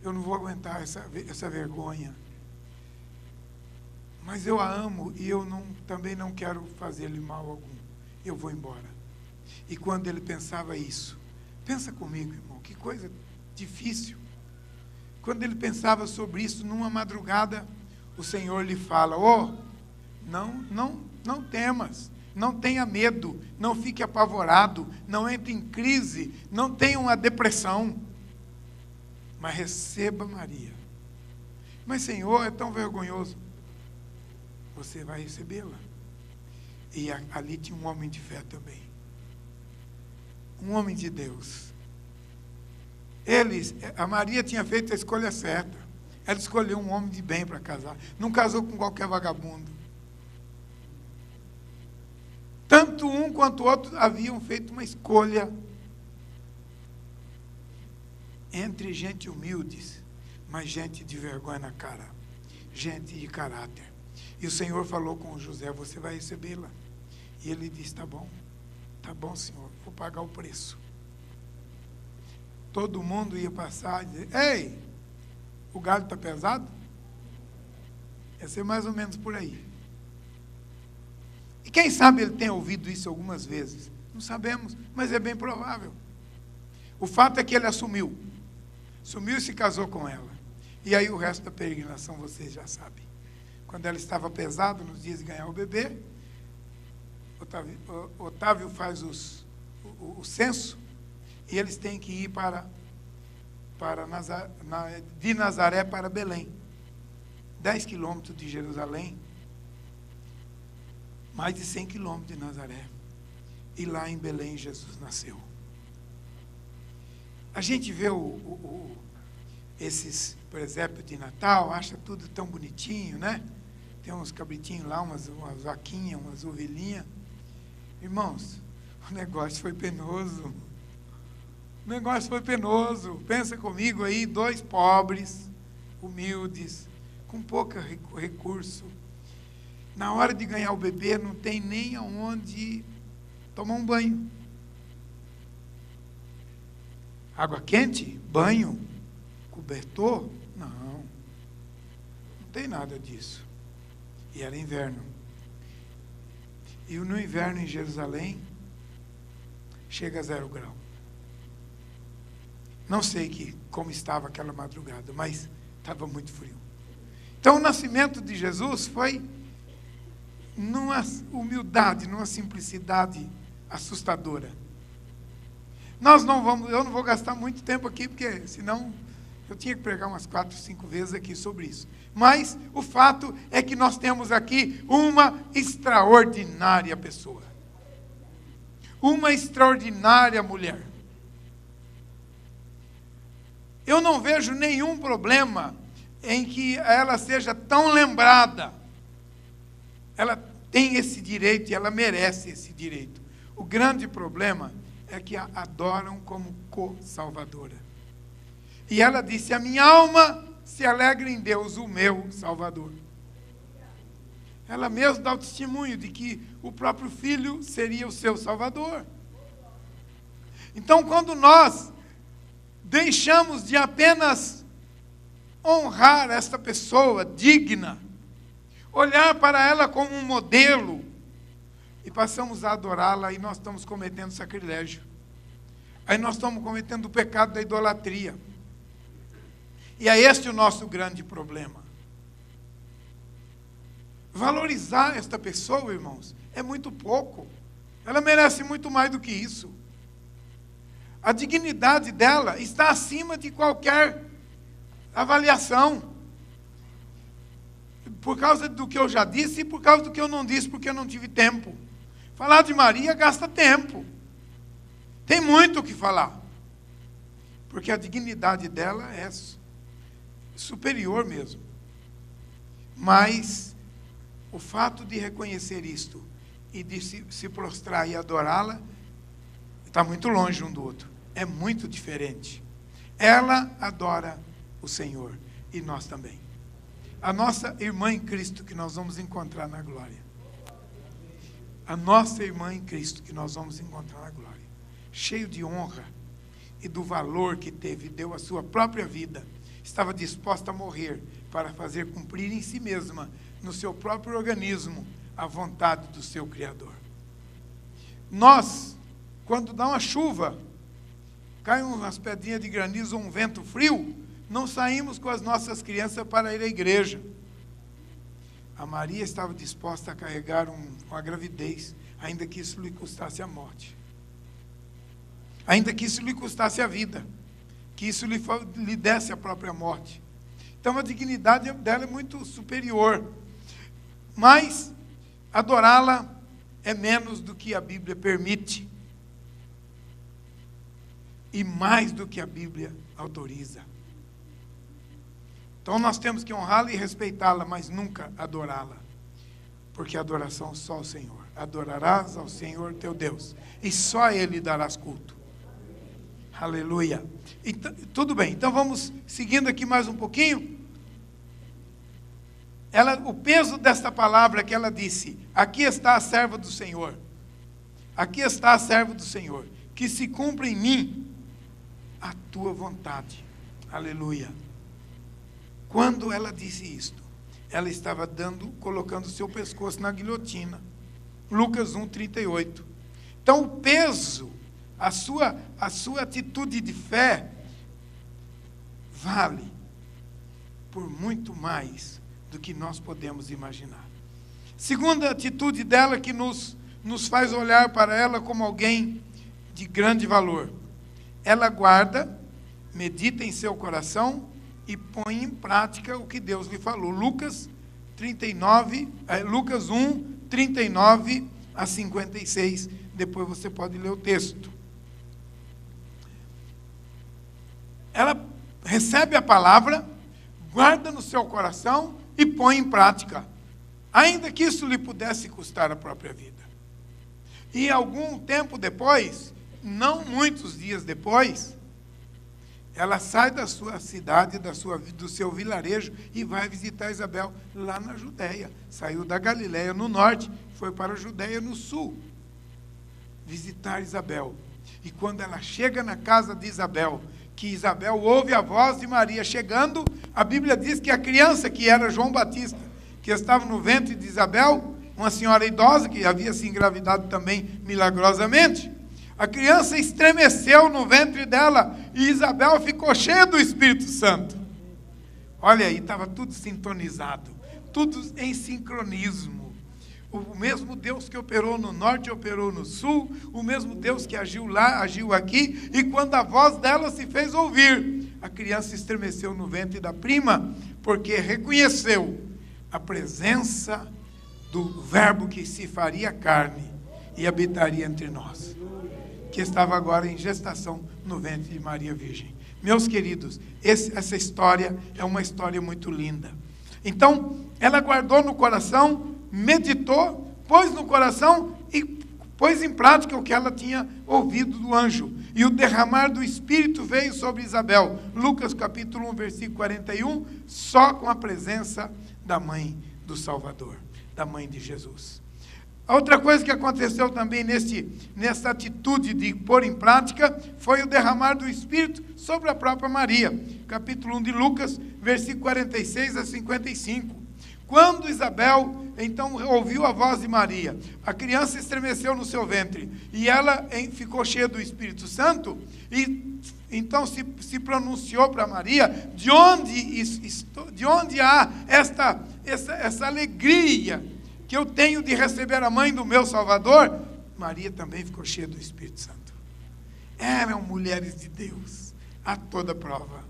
Eu não vou aguentar essa vergonha. Mas eu a amo e eu também não quero fazer-lhe mal algum. Eu vou embora. E quando ele pensava isso, pensa comigo, irmão, que coisa difícil. Quando ele pensava sobre isso, numa madrugada, o Senhor lhe fala, não temas, não tenha medo, não fique apavorado, não entre em crise, não tenha uma depressão, mas receba Maria. Mas, Senhor, é tão vergonhoso. Você vai recebê-la. E ali tinha um homem de fé também. Um homem de Deus. A Maria tinha feito a escolha certa. Ela escolheu um homem de bem para casar. Não casou com qualquer vagabundo. Tanto um quanto o outro haviam feito uma escolha entre gente humildes, mas gente de vergonha na cara, gente de caráter. E o Senhor falou com José: você vai recebê-la. E ele disse: tá bom, Senhor, vou pagar o preço. Todo mundo ia passar e dizer: ei, o galho está pesado? Ia ser mais ou menos por aí. E quem sabe ele tenha ouvido isso algumas vezes. Não sabemos, mas é bem provável. O fato é que ele assumiu e se casou com ela. E aí o resto da peregrinação vocês já sabem. Quando ela estava pesada, nos dias de ganhar o bebê, Otávio faz o censo, e eles têm que ir de Nazaré para Belém. 10 quilômetros de Jerusalém, mais de 100 quilômetros de Nazaré. E lá em Belém Jesus nasceu. A gente vê esses presépios de Natal, acha tudo tão bonitinho, né? Tem uns cabritinhos lá, umas vaquinhas, umas ovelhinhas. Irmãos, o negócio foi penoso. Pensa comigo aí, 2 pobres, humildes, com pouco recurso. Na hora de ganhar o bebê, não tem nem aonde tomar um banho. Água quente? Banho? Cobertor? Não tem nada disso. E era inverno. E no inverno em Jerusalém, chega a 0 grau. Não sei como estava aquela madrugada, mas estava muito frio. Então o nascimento de Jesus foi numa humildade, numa simplicidade assustadora. Eu não vou gastar muito tempo aqui, porque senão eu tinha que pregar umas 4, 5 vezes aqui sobre isso. Mas o fato é que nós temos aqui uma extraordinária pessoa. Uma extraordinária mulher. Eu não vejo nenhum problema em que ela seja tão lembrada. Ela tem esse direito e ela merece esse direito. O grande problema é que a adoram como co-salvadora. E ela disse: a minha alma se alegra em Deus, o meu Salvador. Ela mesma dá o testemunho de que o próprio Filho seria o seu Salvador. Então, quando nós deixamos de apenas honrar esta pessoa digna, olhar para ela como um modelo, e passamos a adorá-la, aí nós estamos cometendo sacrilégio. Aí nós estamos cometendo o pecado da idolatria. E é este o nosso grande problema. Valorizar esta pessoa, irmãos, é muito pouco. Ela merece muito mais do que isso. A dignidade dela está acima de qualquer avaliação. Por causa do que eu já disse e por causa do que eu não disse, porque eu não tive tempo. Falar de Maria gasta tempo. Tem muito o que falar. Porque a dignidade dela é superior mesmo. Mas o fato de reconhecer isto e de se prostrar e adorá-la está muito longe um do outro. É muito diferente. Ela adora o Senhor e nós também. A nossa irmã em Cristo que nós vamos encontrar na glória. A nossa irmã em Cristo que nós vamos encontrar na glória. Cheio de honra e do valor que teve, deu a sua própria vida. Estava disposta a morrer para fazer cumprir em si mesma, no seu próprio organismo, a vontade do seu Criador. Nós, quando dá uma chuva, caem umas pedrinhas de granizo ou um vento frio, não saímos com as nossas crianças para ir à igreja. A Maria estava disposta a carregar uma gravidez, ainda que isso lhe custasse a morte. Ainda que isso lhe custasse a vida. Que isso lhe desse a própria morte. Então a dignidade dela é muito superior. Mas adorá-la é menos do que a Bíblia permite. e mais do que a Bíblia autoriza. Então nós temos que honrá-la e respeitá-la, mas nunca adorá-la, porque a adoração só ao Senhor. Adorarás ao Senhor teu Deus, e só a Ele darás culto. Aleluia. Então, tudo bem, então vamos seguindo aqui mais um pouquinho. O peso desta palavra que ela disse: aqui está a serva do Senhor, aqui está a serva do Senhor, que se cumpra em mim a tua vontade. Aleluia. Quando ela disse isto, ela estava colocando o seu pescoço na guilhotina. Lucas 1:38. Então o peso, a sua atitude de fé vale por muito mais do que nós podemos imaginar. Segunda atitude dela, que nos faz olhar para ela como alguém de grande valor. Ela guarda, medita em seu coração e põe em prática o que Deus lhe falou. Lucas 1:39 a 56. Depois você pode ler o texto. Ela recebe a palavra, guarda no seu coração e põe em prática, ainda que isso lhe pudesse custar a própria vida. E algum tempo depois, não muitos dias depois, ela sai da sua cidade, do seu vilarejo, e vai visitar Isabel lá na Judéia. Saiu da Galileia no norte, foi para a Judéia no sul, visitar Isabel. E quando ela chega na casa de Isabel, que Isabel ouve a voz de Maria chegando, a Bíblia diz que a criança, que era João Batista, que estava no ventre de Isabel, uma senhora idosa que havia se engravidado também milagrosamente, a criança estremeceu no ventre dela e Isabel ficou cheia do Espírito Santo. Olha aí, estava tudo sintonizado, tudo em sincronismo. O mesmo Deus que operou no norte, operou no sul, o mesmo Deus que agiu lá, agiu aqui, e quando a voz dela se fez ouvir, a criança estremeceu no ventre da prima, porque reconheceu a presença do Verbo que se faria carne e habitaria entre nós, que estava agora em gestação no ventre de Maria Virgem. Meus queridos, essa história é uma história muito linda. Então, ela guardou no coração, meditou, pôs no coração e pôs em prática o que ela tinha ouvido do anjo. E o derramar do Espírito veio sobre Isabel. Lucas capítulo 1, versículo 41, só com a presença da mãe do Salvador, da mãe de Jesus. A outra coisa que aconteceu também nessa atitude de pôr em prática foi o derramar do Espírito sobre a própria Maria. Capítulo 1 de Lucas, versículo 46 a 55. Quando Isabel, então, ouviu a voz de Maria, a criança estremeceu no seu ventre, e ela ficou cheia do Espírito Santo, e então se pronunciou para Maria: de onde há essa alegria que eu tenho de receber a mãe do meu Salvador? Maria também ficou cheia do Espírito Santo. Eram mulheres de Deus, a toda prova.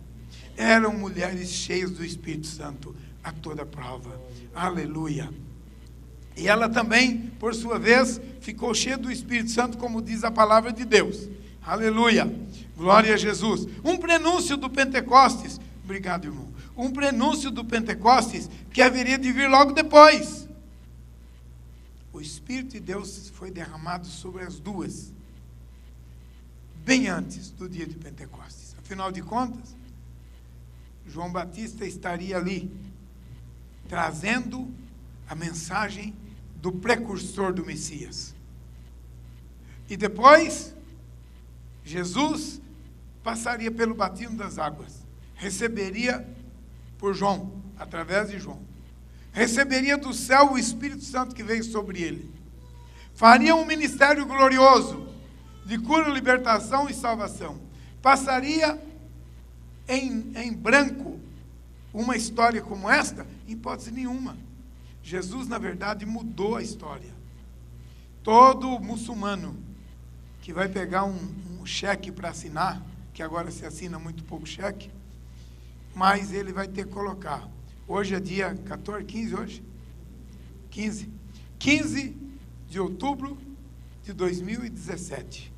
Eram mulheres cheias do Espírito Santo, a toda prova. Aleluia. E ela também, por sua vez, ficou cheia do Espírito Santo, como diz a palavra de Deus. Aleluia. Glória a Jesus. Um prenúncio do Pentecostes. Obrigado, irmão. Um prenúncio do Pentecostes que haveria de vir logo depois. O Espírito de Deus foi derramado sobre as duas, bem antes do dia de Pentecostes. Afinal de contas, João Batista estaria ali, trazendo a mensagem do precursor do Messias. E depois, Jesus passaria pelo batismo das águas, receberia por João, através de João, receberia do céu o Espírito Santo que veio sobre ele, faria um ministério glorioso de cura, libertação e salvação, passaria em branco uma história como esta? Em hipótese nenhuma. Jesus, na verdade, mudou a história. Todo muçulmano que vai pegar um cheque para assinar, que agora se assina muito pouco cheque, mas ele vai ter que colocar. Hoje é dia 14, 15 hoje? 15 de outubro de 2017.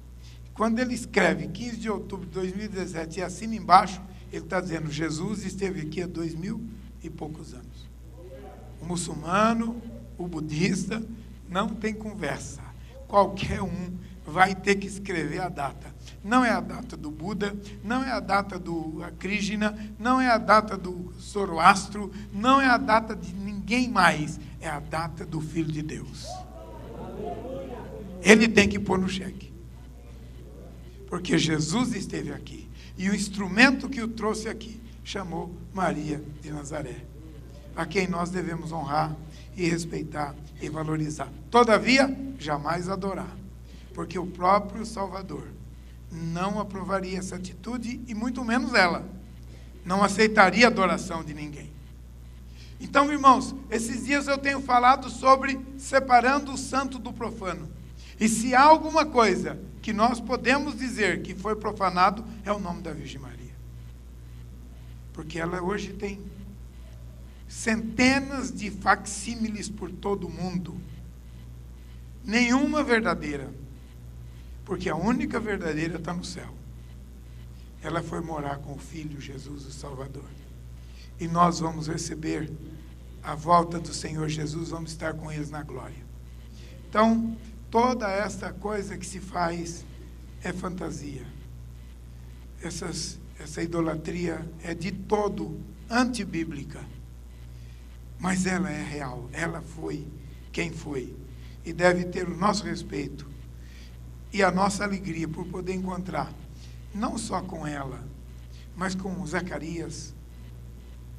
Quando ele escreve 15 de outubro de 2017 e assina embaixo, ele está dizendo, Jesus esteve aqui há 2000 e poucos anos. O muçulmano, o budista, não tem conversa. Qualquer um vai ter que escrever a data. Não é a data do Buda, não é a data do Krishna, não é a data do Zoroastro, não é a data de ninguém mais. É a data do Filho de Deus. Ele tem que pôr no cheque. Porque Jesus esteve aqui. E o instrumento que o trouxe aqui chamou Maria de Nazaré, a quem nós devemos honrar e respeitar e valorizar. Todavia, jamais adorar. Porque o próprio Salvador não aprovaria essa atitude e muito menos ela. Não aceitaria a adoração de ninguém. Então, irmãos, esses dias eu tenho falado sobre separando o santo do profano. E se há alguma coisa que nós podemos dizer que foi profanado, é o nome da Virgem Maria. Porque ela hoje tem centenas de facsímiles por todo o mundo. Nenhuma verdadeira. Porque a única verdadeira está no céu. Ela foi morar com o Filho Jesus, o Salvador. E nós vamos receber a volta do Senhor Jesus, vamos estar com eles na glória. Então, toda essa coisa que se faz é fantasia. Essa idolatria é de todo antibíblica. Mas ela é real, ela foi quem foi. E deve ter o nosso respeito e a nossa alegria por poder encontrar, não só com ela, mas com Zacarias,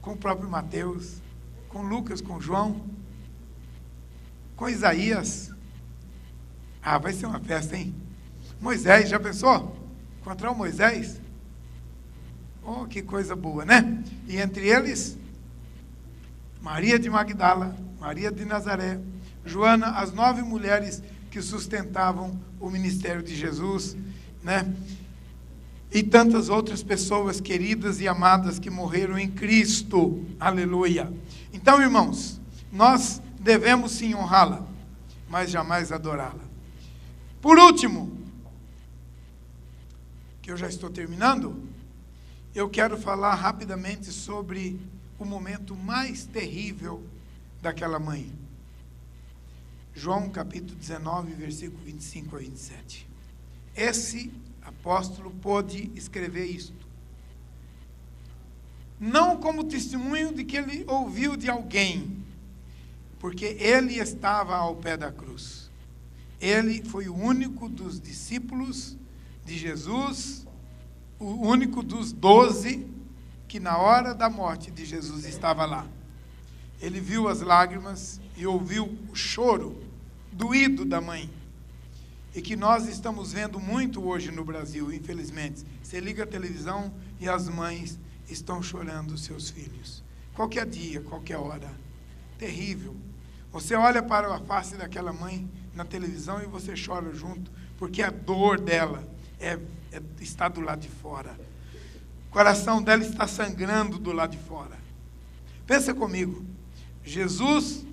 com o próprio Mateus, com Lucas, com João, com Isaías. Ah, vai ser uma festa, hein? Moisés, já pensou? Encontrar o Moisés? Oh, que coisa boa, né? E entre eles, Maria de Magdala, Maria de Nazaré, Joana, as 9 mulheres que sustentavam o ministério de Jesus, né? E tantas outras pessoas queridas e amadas que morreram em Cristo. Aleluia. Então, irmãos, nós devemos sim honrá-la, mas jamais adorá-la. Por último, que eu já estou terminando, eu quero falar rapidamente sobre o momento mais terrível daquela mãe. João capítulo 19, versículo 25 a 27. Esse apóstolo pôde escrever isto. Não como testemunho de que ele ouviu de alguém, porque ele estava ao pé da cruz. Ele foi o único dos discípulos de Jesus, o único dos 12 que na hora da morte de Jesus estava lá. Ele viu as lágrimas e ouviu o choro doído da mãe. E que nós estamos vendo muito hoje no Brasil, infelizmente. Você liga a televisão e as mães estão chorando os seus filhos. Qualquer dia, qualquer hora. Terrível. Você olha para a face daquela mãe na televisão e você chora junto, porque a dor dela está do lado de fora. O coração dela está sangrando do lado de fora. Pensa comigo. Jesus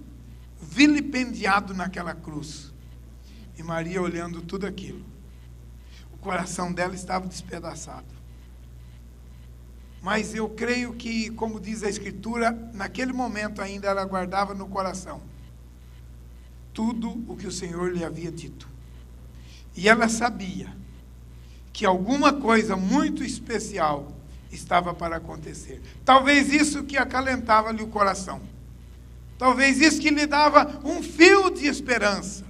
vilipendiado naquela cruz. E Maria olhando tudo aquilo. O coração dela estava despedaçado. Mas eu creio que, como diz a Escritura, naquele momento ainda ela guardava no coração tudo o que o Senhor lhe havia dito. E ela sabia que alguma coisa muito especial estava para acontecer. Talvez isso que acalentava-lhe o coração. Talvez isso que lhe dava um fio de esperança.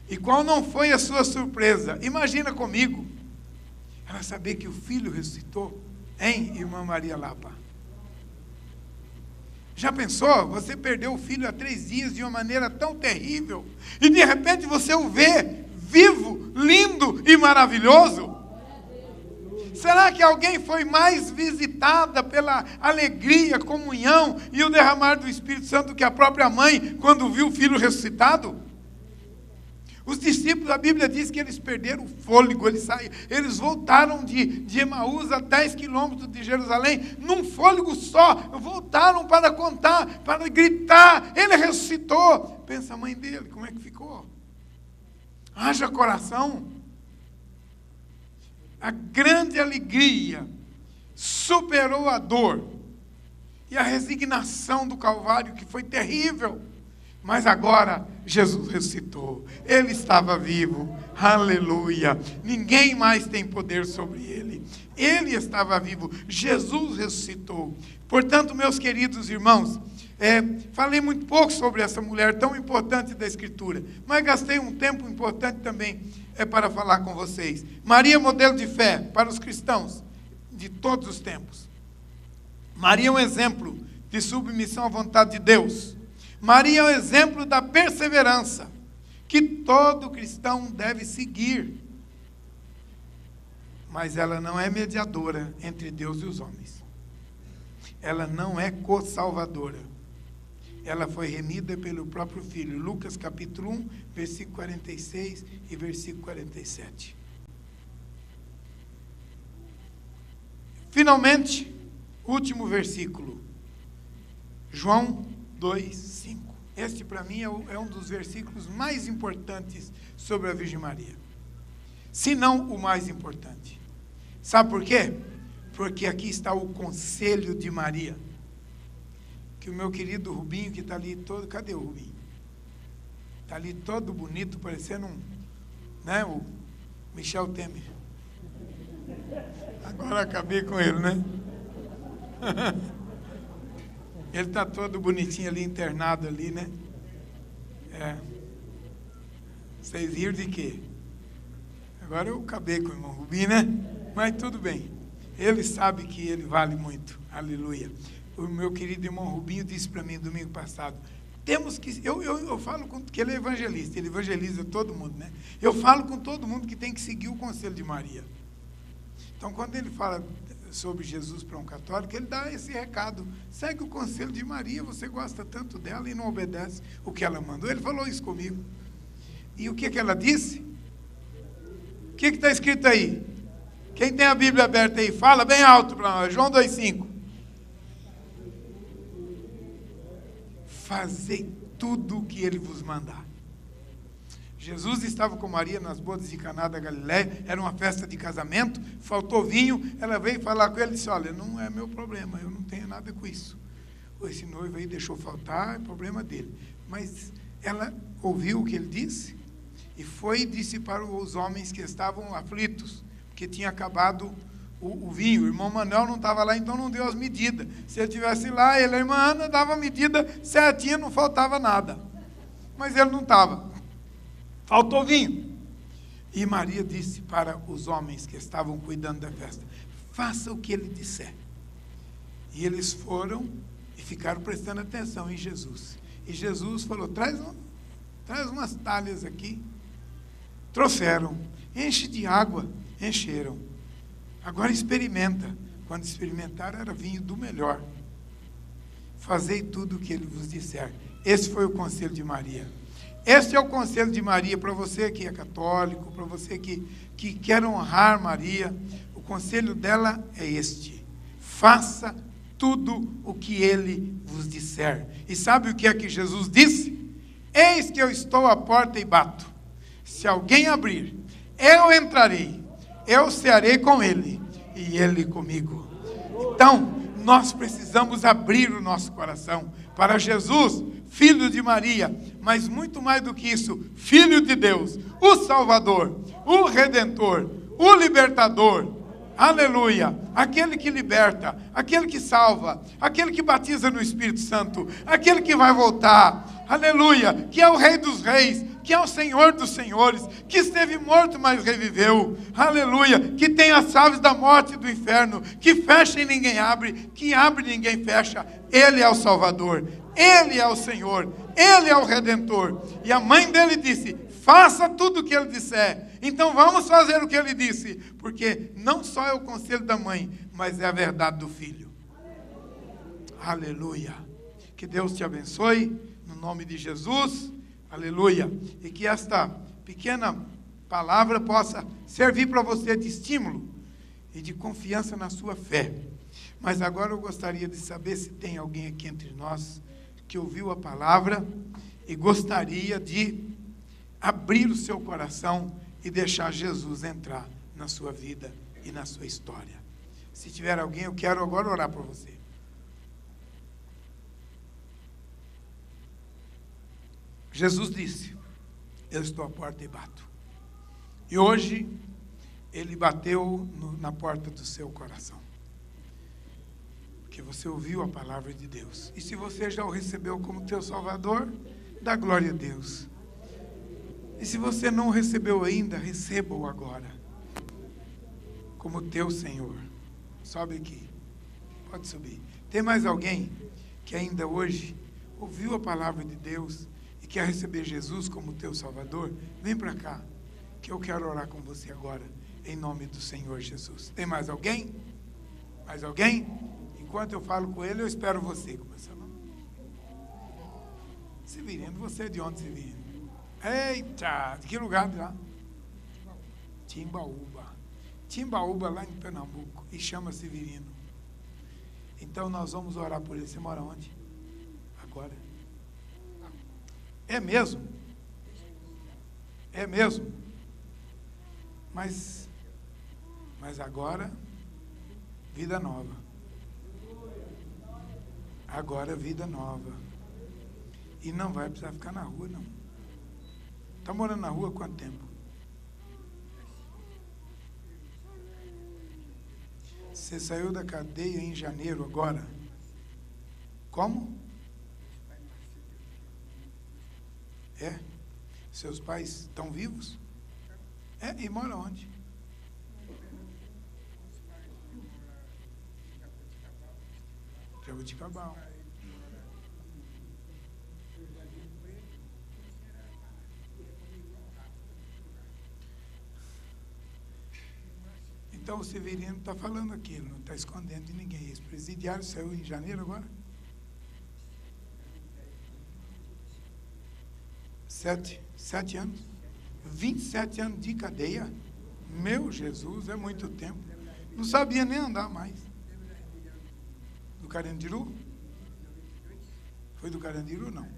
E qual não foi a sua surpresa? Imagina comigo, ela saber que o filho ressuscitou, hein, irmã Maria Lapa? Já pensou? Você perdeu o filho há 3 dias de uma maneira tão terrível, e de repente você o vê vivo, lindo e maravilhoso? Será que alguém foi mais visitada pela alegria, comunhão e o derramar do Espírito Santo que a própria mãe, quando viu o filho ressuscitado? Os discípulos, a Bíblia diz que eles perderam o fôlego, eles voltaram de Emaús a 10 quilômetros de Jerusalém, num fôlego só, voltaram para contar, para gritar, ele ressuscitou. Pensa a mãe dele, como é que ficou? Haja coração. A grande alegria superou a dor e a resignação do Calvário, que foi terrível. Mas agora Jesus ressuscitou. Ele estava vivo. Aleluia. Ninguém mais tem poder sobre ele. Ele estava vivo. Jesus ressuscitou. Portanto, meus queridos irmãos, falei muito pouco sobre essa mulher tão importante da Escritura, mas gastei um tempo importante também para falar com vocês. Maria, modelo de fé para os cristãos de todos os tempos. Maria é um exemplo de submissão à vontade de Deus. Maria é um exemplo da perseverança que todo cristão deve seguir. Mas ela não é mediadora entre Deus e os homens. Ela não é co-salvadora. Ela foi remida pelo próprio Filho. Lucas capítulo 1, versículo 46 e versículo 47. Finalmente, último versículo. João 2:5. Este, para mim, é um dos versículos mais importantes sobre a Virgem Maria. Se não o mais importante. Sabe por quê? Porque aqui está o conselho de Maria. Que o meu querido Rubinho, que está ali todo... Cadê o Rubinho? Está ali todo bonito, parecendo o Michel Temer. Agora acabei com ele, né? Ele está todo bonitinho ali, internado ali, né? Vocês riram de quê? Agora eu acabei com o irmão Rubinho, né? Mas tudo bem. Ele sabe que ele vale muito. Aleluia. O meu querido irmão Rubinho disse para mim domingo passado, temos que... Eu falo que ele é evangelista, ele evangeliza todo mundo, né? Eu falo com todo mundo que tem que seguir o conselho de Maria. Então, quando ele fala sobre Jesus para um católico, ele dá esse recado. Segue o conselho de Maria, você gosta tanto dela e não obedece o que ela mandou. Ele falou isso comigo. E o que ela disse? O que está escrito aí? Quem tem a Bíblia aberta aí, fala bem alto para nós. João 2,5. Fazei tudo o que ele vos mandar. Jesus estava com Maria nas bodas de Caná da Galileia, era uma festa de casamento, faltou vinho, ela veio falar com ele e disse, olha, não é meu problema, eu não tenho nada com isso. Esse noivo aí deixou faltar, é problema dele. Mas ela ouviu o que ele disse e foi e disse para os homens que estavam aflitos, porque tinha acabado o vinho. O irmão Manuel não estava lá, então não deu as medidas. Se ele estivesse lá, ele e a irmã Ana dava a medida certinha, não faltava nada. Mas ele não estava. Faltou vinho. E Maria disse para os homens que estavam cuidando da festa, faça o que ele disser. E eles foram e ficaram prestando atenção em Jesus. E Jesus falou, traz umas talhas aqui. Trouxeram. Enche de água. Encheram. Agora experimenta. Quando experimentaram, era vinho do melhor. Fazei tudo o que ele vos disser. Esse foi o conselho de Maria. Este é o conselho de Maria para você que é católico, para você que quer honrar Maria. O conselho dela é este. Faça tudo o que ele vos disser. E sabe o que é que Jesus disse? Eis que eu estou à porta e bato. Se alguém abrir, eu entrarei, eu cearei com ele e ele comigo. Então, nós precisamos abrir o nosso coração para Jesus, Filho de Maria, mas muito mais do que isso, Filho de Deus, o Salvador, o Redentor, o Libertador, aleluia, aquele que liberta, aquele que salva, aquele que batiza no Espírito Santo, aquele que vai voltar, aleluia, que é o Rei dos Reis, que é o Senhor dos Senhores, que esteve morto, mas reviveu, aleluia, que tem as chaves da morte e do inferno, que fecha e ninguém abre, que abre e ninguém fecha. Ele é o Salvador, Ele é o Senhor, Ele é o Redentor. E a mãe dele disse, faça tudo o que ele disser. Então vamos fazer o que ele disse, porque não só é o conselho da mãe, mas é a verdade do filho. Aleluia. Que Deus te abençoe, no nome de Jesus. Aleluia. E que esta pequena palavra possa servir para você de estímulo e de confiança na sua fé. Mas agora eu gostaria de saber se tem alguém aqui entre nós que ouviu a palavra e gostaria de abrir o seu coração e deixar Jesus entrar na sua vida e na sua história. Se tiver alguém, eu quero agora orar por você. Jesus disse: eu estou à porta e bato. E hoje, Ele bateu na porta do seu coração. Porque você ouviu a palavra de Deus. E se você já o recebeu como teu Salvador, dá glória a Deus. E se você não o recebeu ainda, receba-o agora. Como teu Senhor. Sobe aqui. Pode subir. Tem mais alguém que ainda hoje ouviu a palavra de Deus e quer receber Jesus como teu Salvador? Vem para cá, que eu quero orar com você agora, em nome do Senhor Jesus. Tem mais alguém? Mais alguém? Enquanto eu falo com ele, eu espero você. Começando. Severino, você é de onde, Severino? Eita, de que lugar de lá? Timbaúba. Timbaúba, lá em Pernambuco. E chama Severino. Então nós vamos orar por ele. Você mora onde? Agora. É mesmo? É mesmo? Mas agora, vida nova. Agora, vida nova. E não vai precisar ficar na rua, não. Está morando na rua há quanto tempo? Você saiu da cadeia em janeiro agora? Como? É? Seus pais estão vivos? É? E mora onde? Jaboticabal. Então o Severino está falando aquilo, não está escondendo de ninguém. Esse presidiário saiu em janeiro agora? 7 anos? 27 anos de cadeia? Meu Jesus, é muito tempo. Não sabia nem andar mais. Do Carandiru? Foi do Carandiru, não?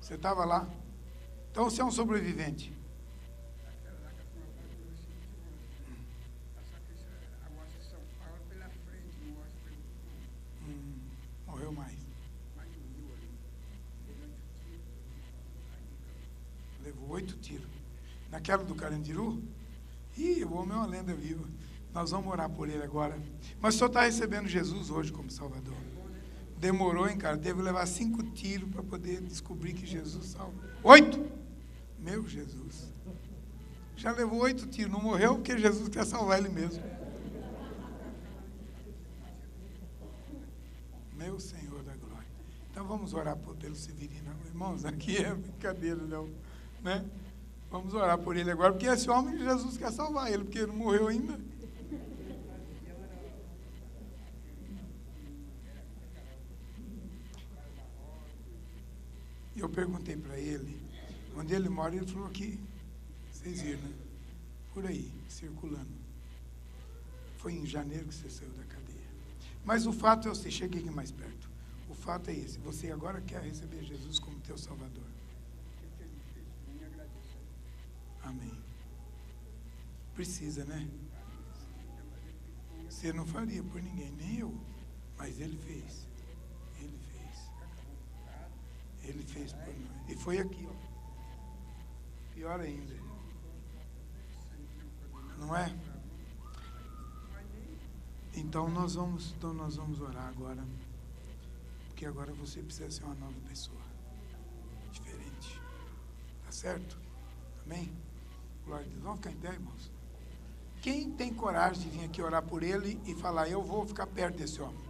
Você estava lá? Então você é um sobrevivente. Morreu mais. Levou 8 tiros. Naquela do Carandiru? Ih, o homem é uma lenda viva. Nós vamos orar por ele agora. Mas o senhor está recebendo Jesus hoje como Salvador. Demorou, hein, cara? Teve que levar 5 tiros para poder descobrir que Jesus salva. 8? Meu Jesus. Já levou 8 tiros. Não morreu porque Jesus quer salvar ele mesmo. Meu Senhor da glória. Então vamos orar pelo Severino. Irmãos, aqui é brincadeira, não. Né? Vamos orar por ele agora, porque esse homem, Jesus quer salvar ele, porque ele não morreu ainda. E eu perguntei para ele, onde ele mora, ele falou que, vocês viram, né? Por aí, circulando. Foi em janeiro que você saiu da cadeia. Mas o fato é, você chega aqui mais perto. O fato é esse, você agora quer receber Jesus como teu Salvador. Amém. Precisa, né? Você não faria por ninguém, nem eu. Mas ele fez. Ele fez. Ele fez por nós. E foi aqui, ó. Pior ainda. Não é? Então nós vamos orar agora. Porque agora você precisa ser uma nova pessoa. Diferente. Tá certo? Amém? Glória a Deus. Vamos ficar em pé, irmãos? Quem tem coragem de vir aqui orar por ele e falar, eu vou ficar perto desse homem?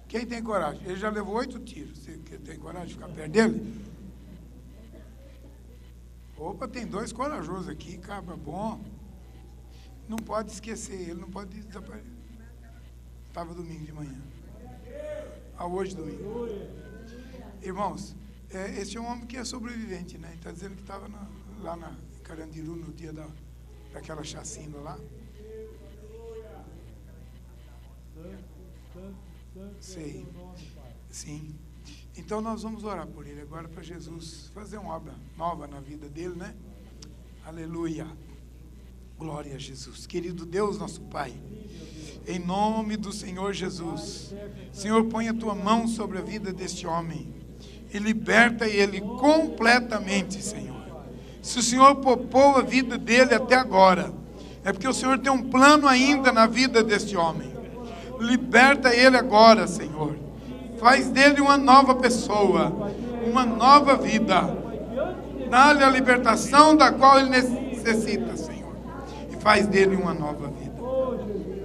Quem tem coragem? Ele já levou 8 tiros. Você tem coragem de ficar perto dele? Opa, tem 2 corajosos aqui, cabra bom. Não pode esquecer, ele não pode desaparecer. Estava domingo de manhã. Hoje domingo. Irmãos, esse é um homem que é sobrevivente, né? Está dizendo que estava lá na Carandiru no dia daquela chacina lá. Sei. Sim. Então nós vamos orar por ele agora para Jesus fazer uma obra nova na vida dele, né? Aleluia. Glória a Jesus. Querido Deus, nosso Pai, em nome do Senhor Jesus, Senhor, põe a tua mão sobre a vida deste homem e liberta ele completamente, Senhor. Se o Senhor poupou a vida dele até agora, é porque o Senhor tem um plano ainda na vida deste homem. Liberta ele agora, Senhor. Faz dele uma nova pessoa, uma nova vida. Dá-lhe a libertação da qual ele necessita, Senhor. E faz dele uma nova vida.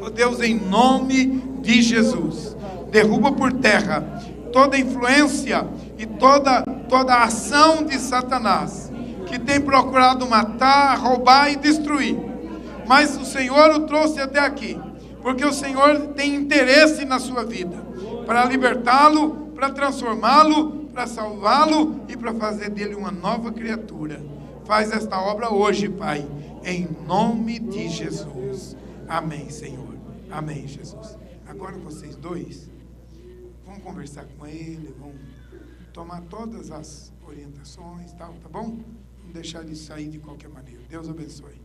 Ó Deus, em nome de Jesus, derruba por terra toda influência e toda ação de Satanás, que tem procurado matar, roubar e destruir. Mas o Senhor o trouxe até aqui, porque o Senhor tem interesse na sua vida, para libertá-lo, para transformá-lo, para salvá-lo e para fazer dele uma nova criatura. Faz esta obra hoje, Pai, em nome de Jesus. Amém, Senhor. Amém, Jesus. Agora vocês dois vão conversar com ele, vão tomar todas as orientações, tá bom? Não deixar ele sair de qualquer maneira. Deus abençoe.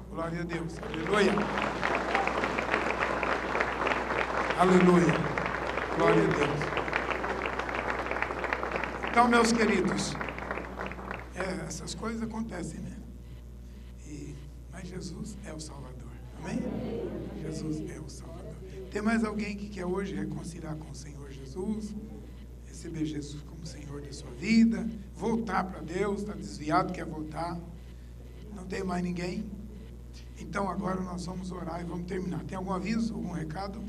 Glória a Deus. Aleluia. Aleluia. Glória a Deus. Então, meus queridos, essas coisas acontecem, né? Mas Jesus é o Salvador. Amém? Jesus é o Salvador. Tem mais alguém que quer hoje reconciliar com o Senhor Jesus? Receber Jesus como Senhor da sua vida? Voltar para Deus? Está desviado, quer voltar? Não tem mais ninguém? Então agora nós vamos orar e vamos terminar. Tem algum aviso, algum recado?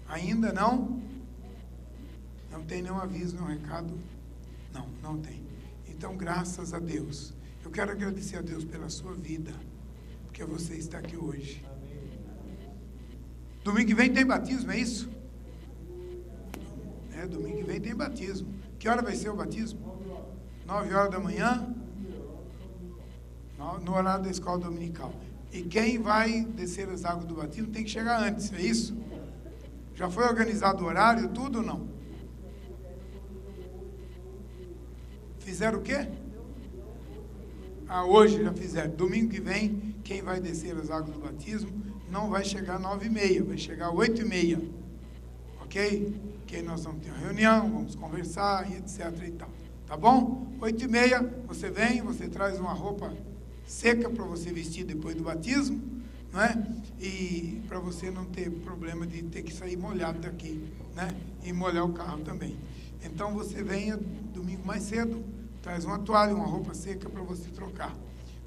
Ainda não? Não tem nenhum aviso, nenhum recado? Não, não tem. Então, graças a Deus. Eu quero agradecer a Deus pela sua vida, porque você está aqui hoje. Domingo que vem tem batismo, é isso? Domingo que vem tem batismo. Que hora vai ser o batismo? 9 horas da manhã? No horário da escola dominical. E quem vai descer as águas do batismo tem que chegar antes, é isso? Já foi organizado o horário, tudo ou não? Fizeram o quê? Hoje já fizeram. Domingo que vem, quem vai descer as águas do batismo não vai chegar 9h30, vai chegar 8h30. Ok? Que nós vamos ter uma reunião, vamos conversar e etc e tal. Tá bom? 8h30, você vem, você traz uma roupa seca para você vestir depois do batismo, não é? E para você não ter problema de ter que sair molhado daqui, né? E molhar o carro também. Então você venha domingo mais cedo, traz uma toalha, uma roupa seca para você trocar.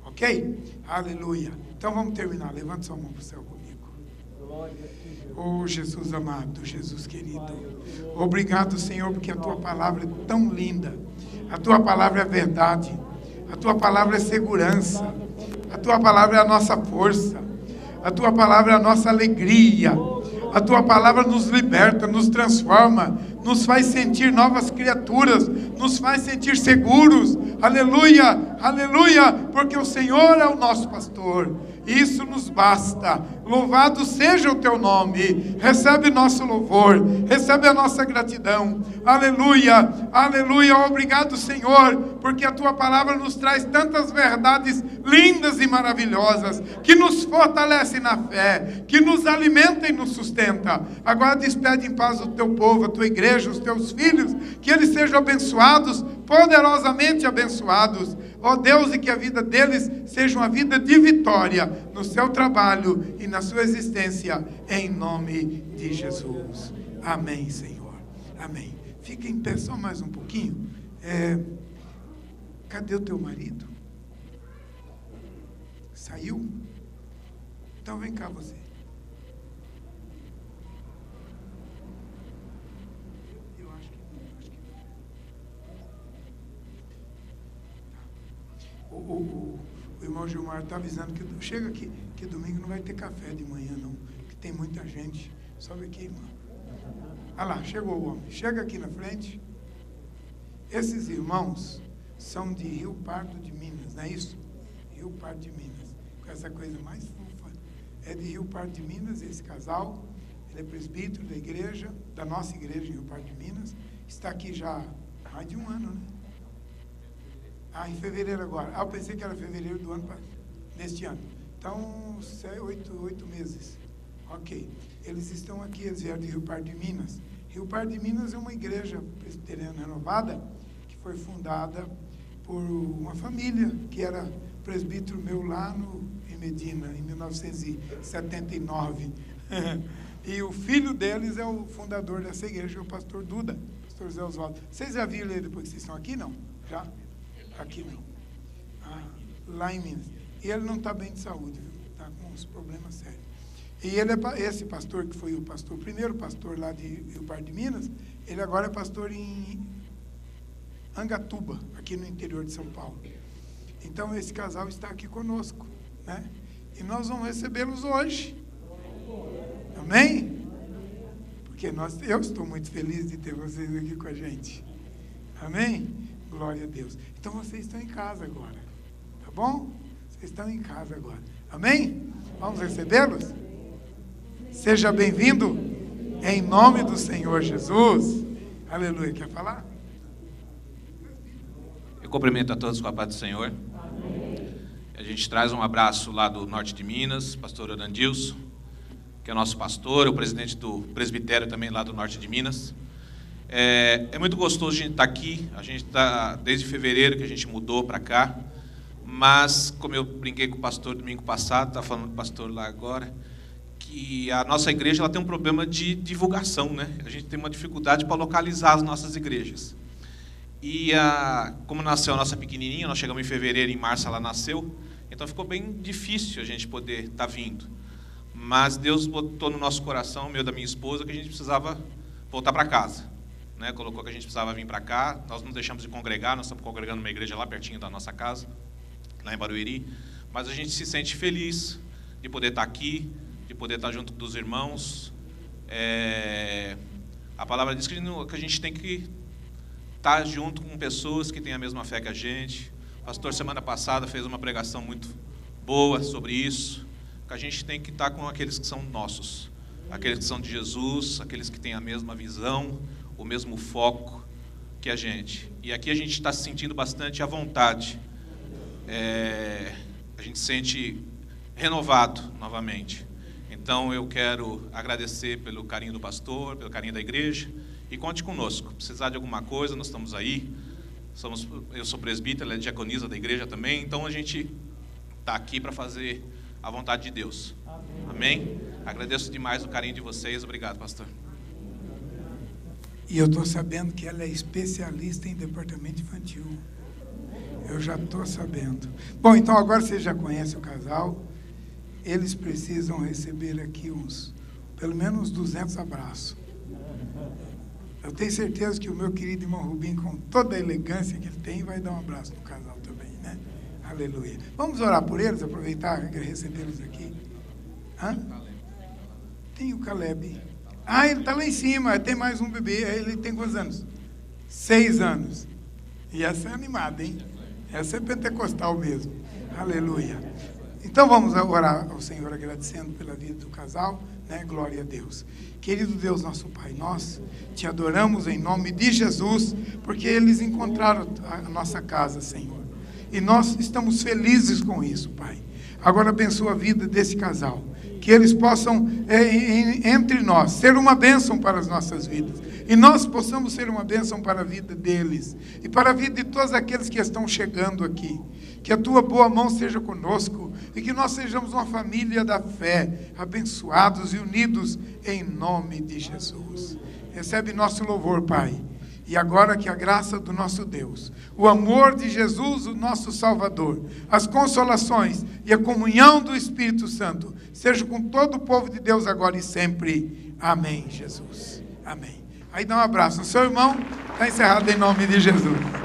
Ok? Aleluia. Então vamos terminar. Levante sua mão para o céu comigo. Oh Jesus amado, Jesus querido. Obrigado, Senhor, porque a tua palavra é tão linda. A tua palavra é verdade. A tua palavra é segurança. A tua palavra é a nossa força. A tua palavra é a nossa alegria. A tua palavra nos liberta, nos transforma, nos faz sentir novas criaturas, nos faz sentir seguros. Aleluia, aleluia, porque o Senhor é o nosso pastor. Isso nos basta. Louvado seja o teu nome. Recebe nosso louvor, recebe a nossa gratidão. Aleluia, aleluia. Obrigado, Senhor, porque a tua palavra nos traz tantas verdades lindas e maravilhosas, que nos fortalecem na fé, que nos alimenta e nos sustenta. Agora despede em paz o teu povo, a tua igreja, os teus filhos, que eles sejam abençoados, poderosamente abençoados. Ó Deus, e que a vida deles seja uma vida de vitória no seu trabalho e na sua existência, em nome de Jesus. Amém, Senhor. Amém. Fica em pé só mais um pouquinho. Cadê o teu marido? Saiu? Então vem cá você. O irmão Gilmar está avisando que chega aqui, que domingo não vai ter café de manhã não, que tem muita gente. Sobe aqui, irmão. Ah lá, chegou o homem. Chega aqui na frente. Esses irmãos são de Rio Pardo de Minas, não é isso? Rio Pardo de Minas. Com essa coisa mais fofa. É de Rio Pardo de Minas, esse casal. Ele é presbítero da igreja, da nossa igreja em Rio Pardo de Minas. Está aqui já há mais de um ano, né? Em fevereiro agora. Eu pensei que era fevereiro deste ano. Então, 8 meses. Ok. Eles estão aqui, eles vieram de Rio Pardo de Minas. Rio Pardo de Minas é uma igreja presbiteriana renovada que foi fundada por uma família que era presbítero meu lá em Medina, em 1979. E o filho deles é o fundador dessa igreja, o pastor Duda, pastor Zé Oswaldo. Vocês já viram ele depois que vocês estão aqui, não? Já? Aqui não. Lá em Minas. E ele não está bem de saúde, está com uns problemas sérios. E ele esse pastor, que foi o primeiro pastor lá de Rio Pardo de Minas, ele agora é pastor em Angatuba, aqui no interior de São Paulo. Então, esse casal está aqui conosco, né? E nós vamos recebê-los hoje. Amém? Porque eu estou muito feliz de ter vocês aqui com a gente. Amém? Glória a Deus. Então, vocês estão em casa agora. Tá bom? Vocês estão em casa agora. Amém? Vamos recebê-los? Seja bem-vindo em nome do Senhor Jesus. Aleluia. Quer falar? Eu cumprimento a todos com a paz do Senhor. A gente traz um abraço lá do norte de Minas, pastor Orandilson, que é nosso pastor, o presidente do presbitério também lá do norte de Minas. É muito gostoso a gente estar aqui. A gente está desde fevereiro que a gente mudou para cá, mas como eu brinquei com o pastor domingo passado, está falando com o pastor lá agora, que a nossa igreja ela tem um problema de divulgação, né? A gente tem uma dificuldade para localizar as nossas igrejas. E como nasceu a nossa pequenininha, nós chegamos em fevereiro, em março ela nasceu, então ficou bem difícil a gente poder estar vindo. Mas Deus botou no nosso coração, meu e da minha esposa, que a gente precisava voltar para casa, né? Colocou que a gente precisava vir para cá. Nós não deixamos de congregar, nós estamos congregando numa igreja lá pertinho da nossa casa, lá em Barueri, mas a gente se sente feliz de poder estar aqui, de poder estar junto dos irmãos. A palavra diz que a gente tem que estar junto com pessoas que têm a mesma fé que a gente. O pastor, semana passada, fez uma pregação muito boa sobre isso, que a gente tem que estar com aqueles que são nossos, aqueles que são de Jesus, aqueles que têm a mesma visão, o mesmo foco que a gente. E aqui a gente está se sentindo bastante à vontade. A gente se sente renovado novamente. Então, eu quero agradecer pelo carinho do pastor, pelo carinho da igreja, e conte conosco. Precisar de alguma coisa, nós estamos aí. Eu sou presbítero, ela é diaconisa da igreja também, então a gente está aqui para fazer a vontade de Deus. Amém? Agradeço demais o carinho de vocês. Obrigado, pastor. E eu estou sabendo que ela é especialista em departamento infantil. Eu já estou sabendo. Bom, então agora você já conhece o casal. Eles precisam receber aqui pelo menos 200 abraços. Eu tenho certeza que o meu querido irmão Rubim, com toda a elegância que ele tem, vai dar um abraço no casal também, né? Aleluia. Vamos orar por eles, aproveitar e recebê-los aqui. Tem o Caleb. Ele está lá em cima, tem mais um bebê. Ele tem quantos anos? 6 anos. E essa é animada, hein? Essa é pentecostal mesmo. Aleluia. Então vamos orar ao Senhor agradecendo pela vida do casal, né? Glória a Deus. Querido Deus, nosso Pai, nós te adoramos em nome de Jesus, porque eles encontraram a nossa casa, Senhor. E nós estamos felizes com isso, Pai. Agora abençoa a vida desse casal, que eles possam, entre nós, ser uma bênção para as nossas vidas. E nós possamos ser uma bênção para a vida deles e para a vida de todos aqueles que estão chegando aqui. Que a tua boa mão seja conosco e que nós sejamos uma família da fé, abençoados e unidos em nome de Jesus. Recebe nosso louvor, Pai. E agora que a graça do nosso Deus, o amor de Jesus, o nosso Salvador, as consolações e a comunhão do Espírito Santo seja com todo o povo de Deus agora e sempre. Amém, Jesus. Amém. Aí dá um abraço no seu irmão. Está encerrado em nome de Jesus.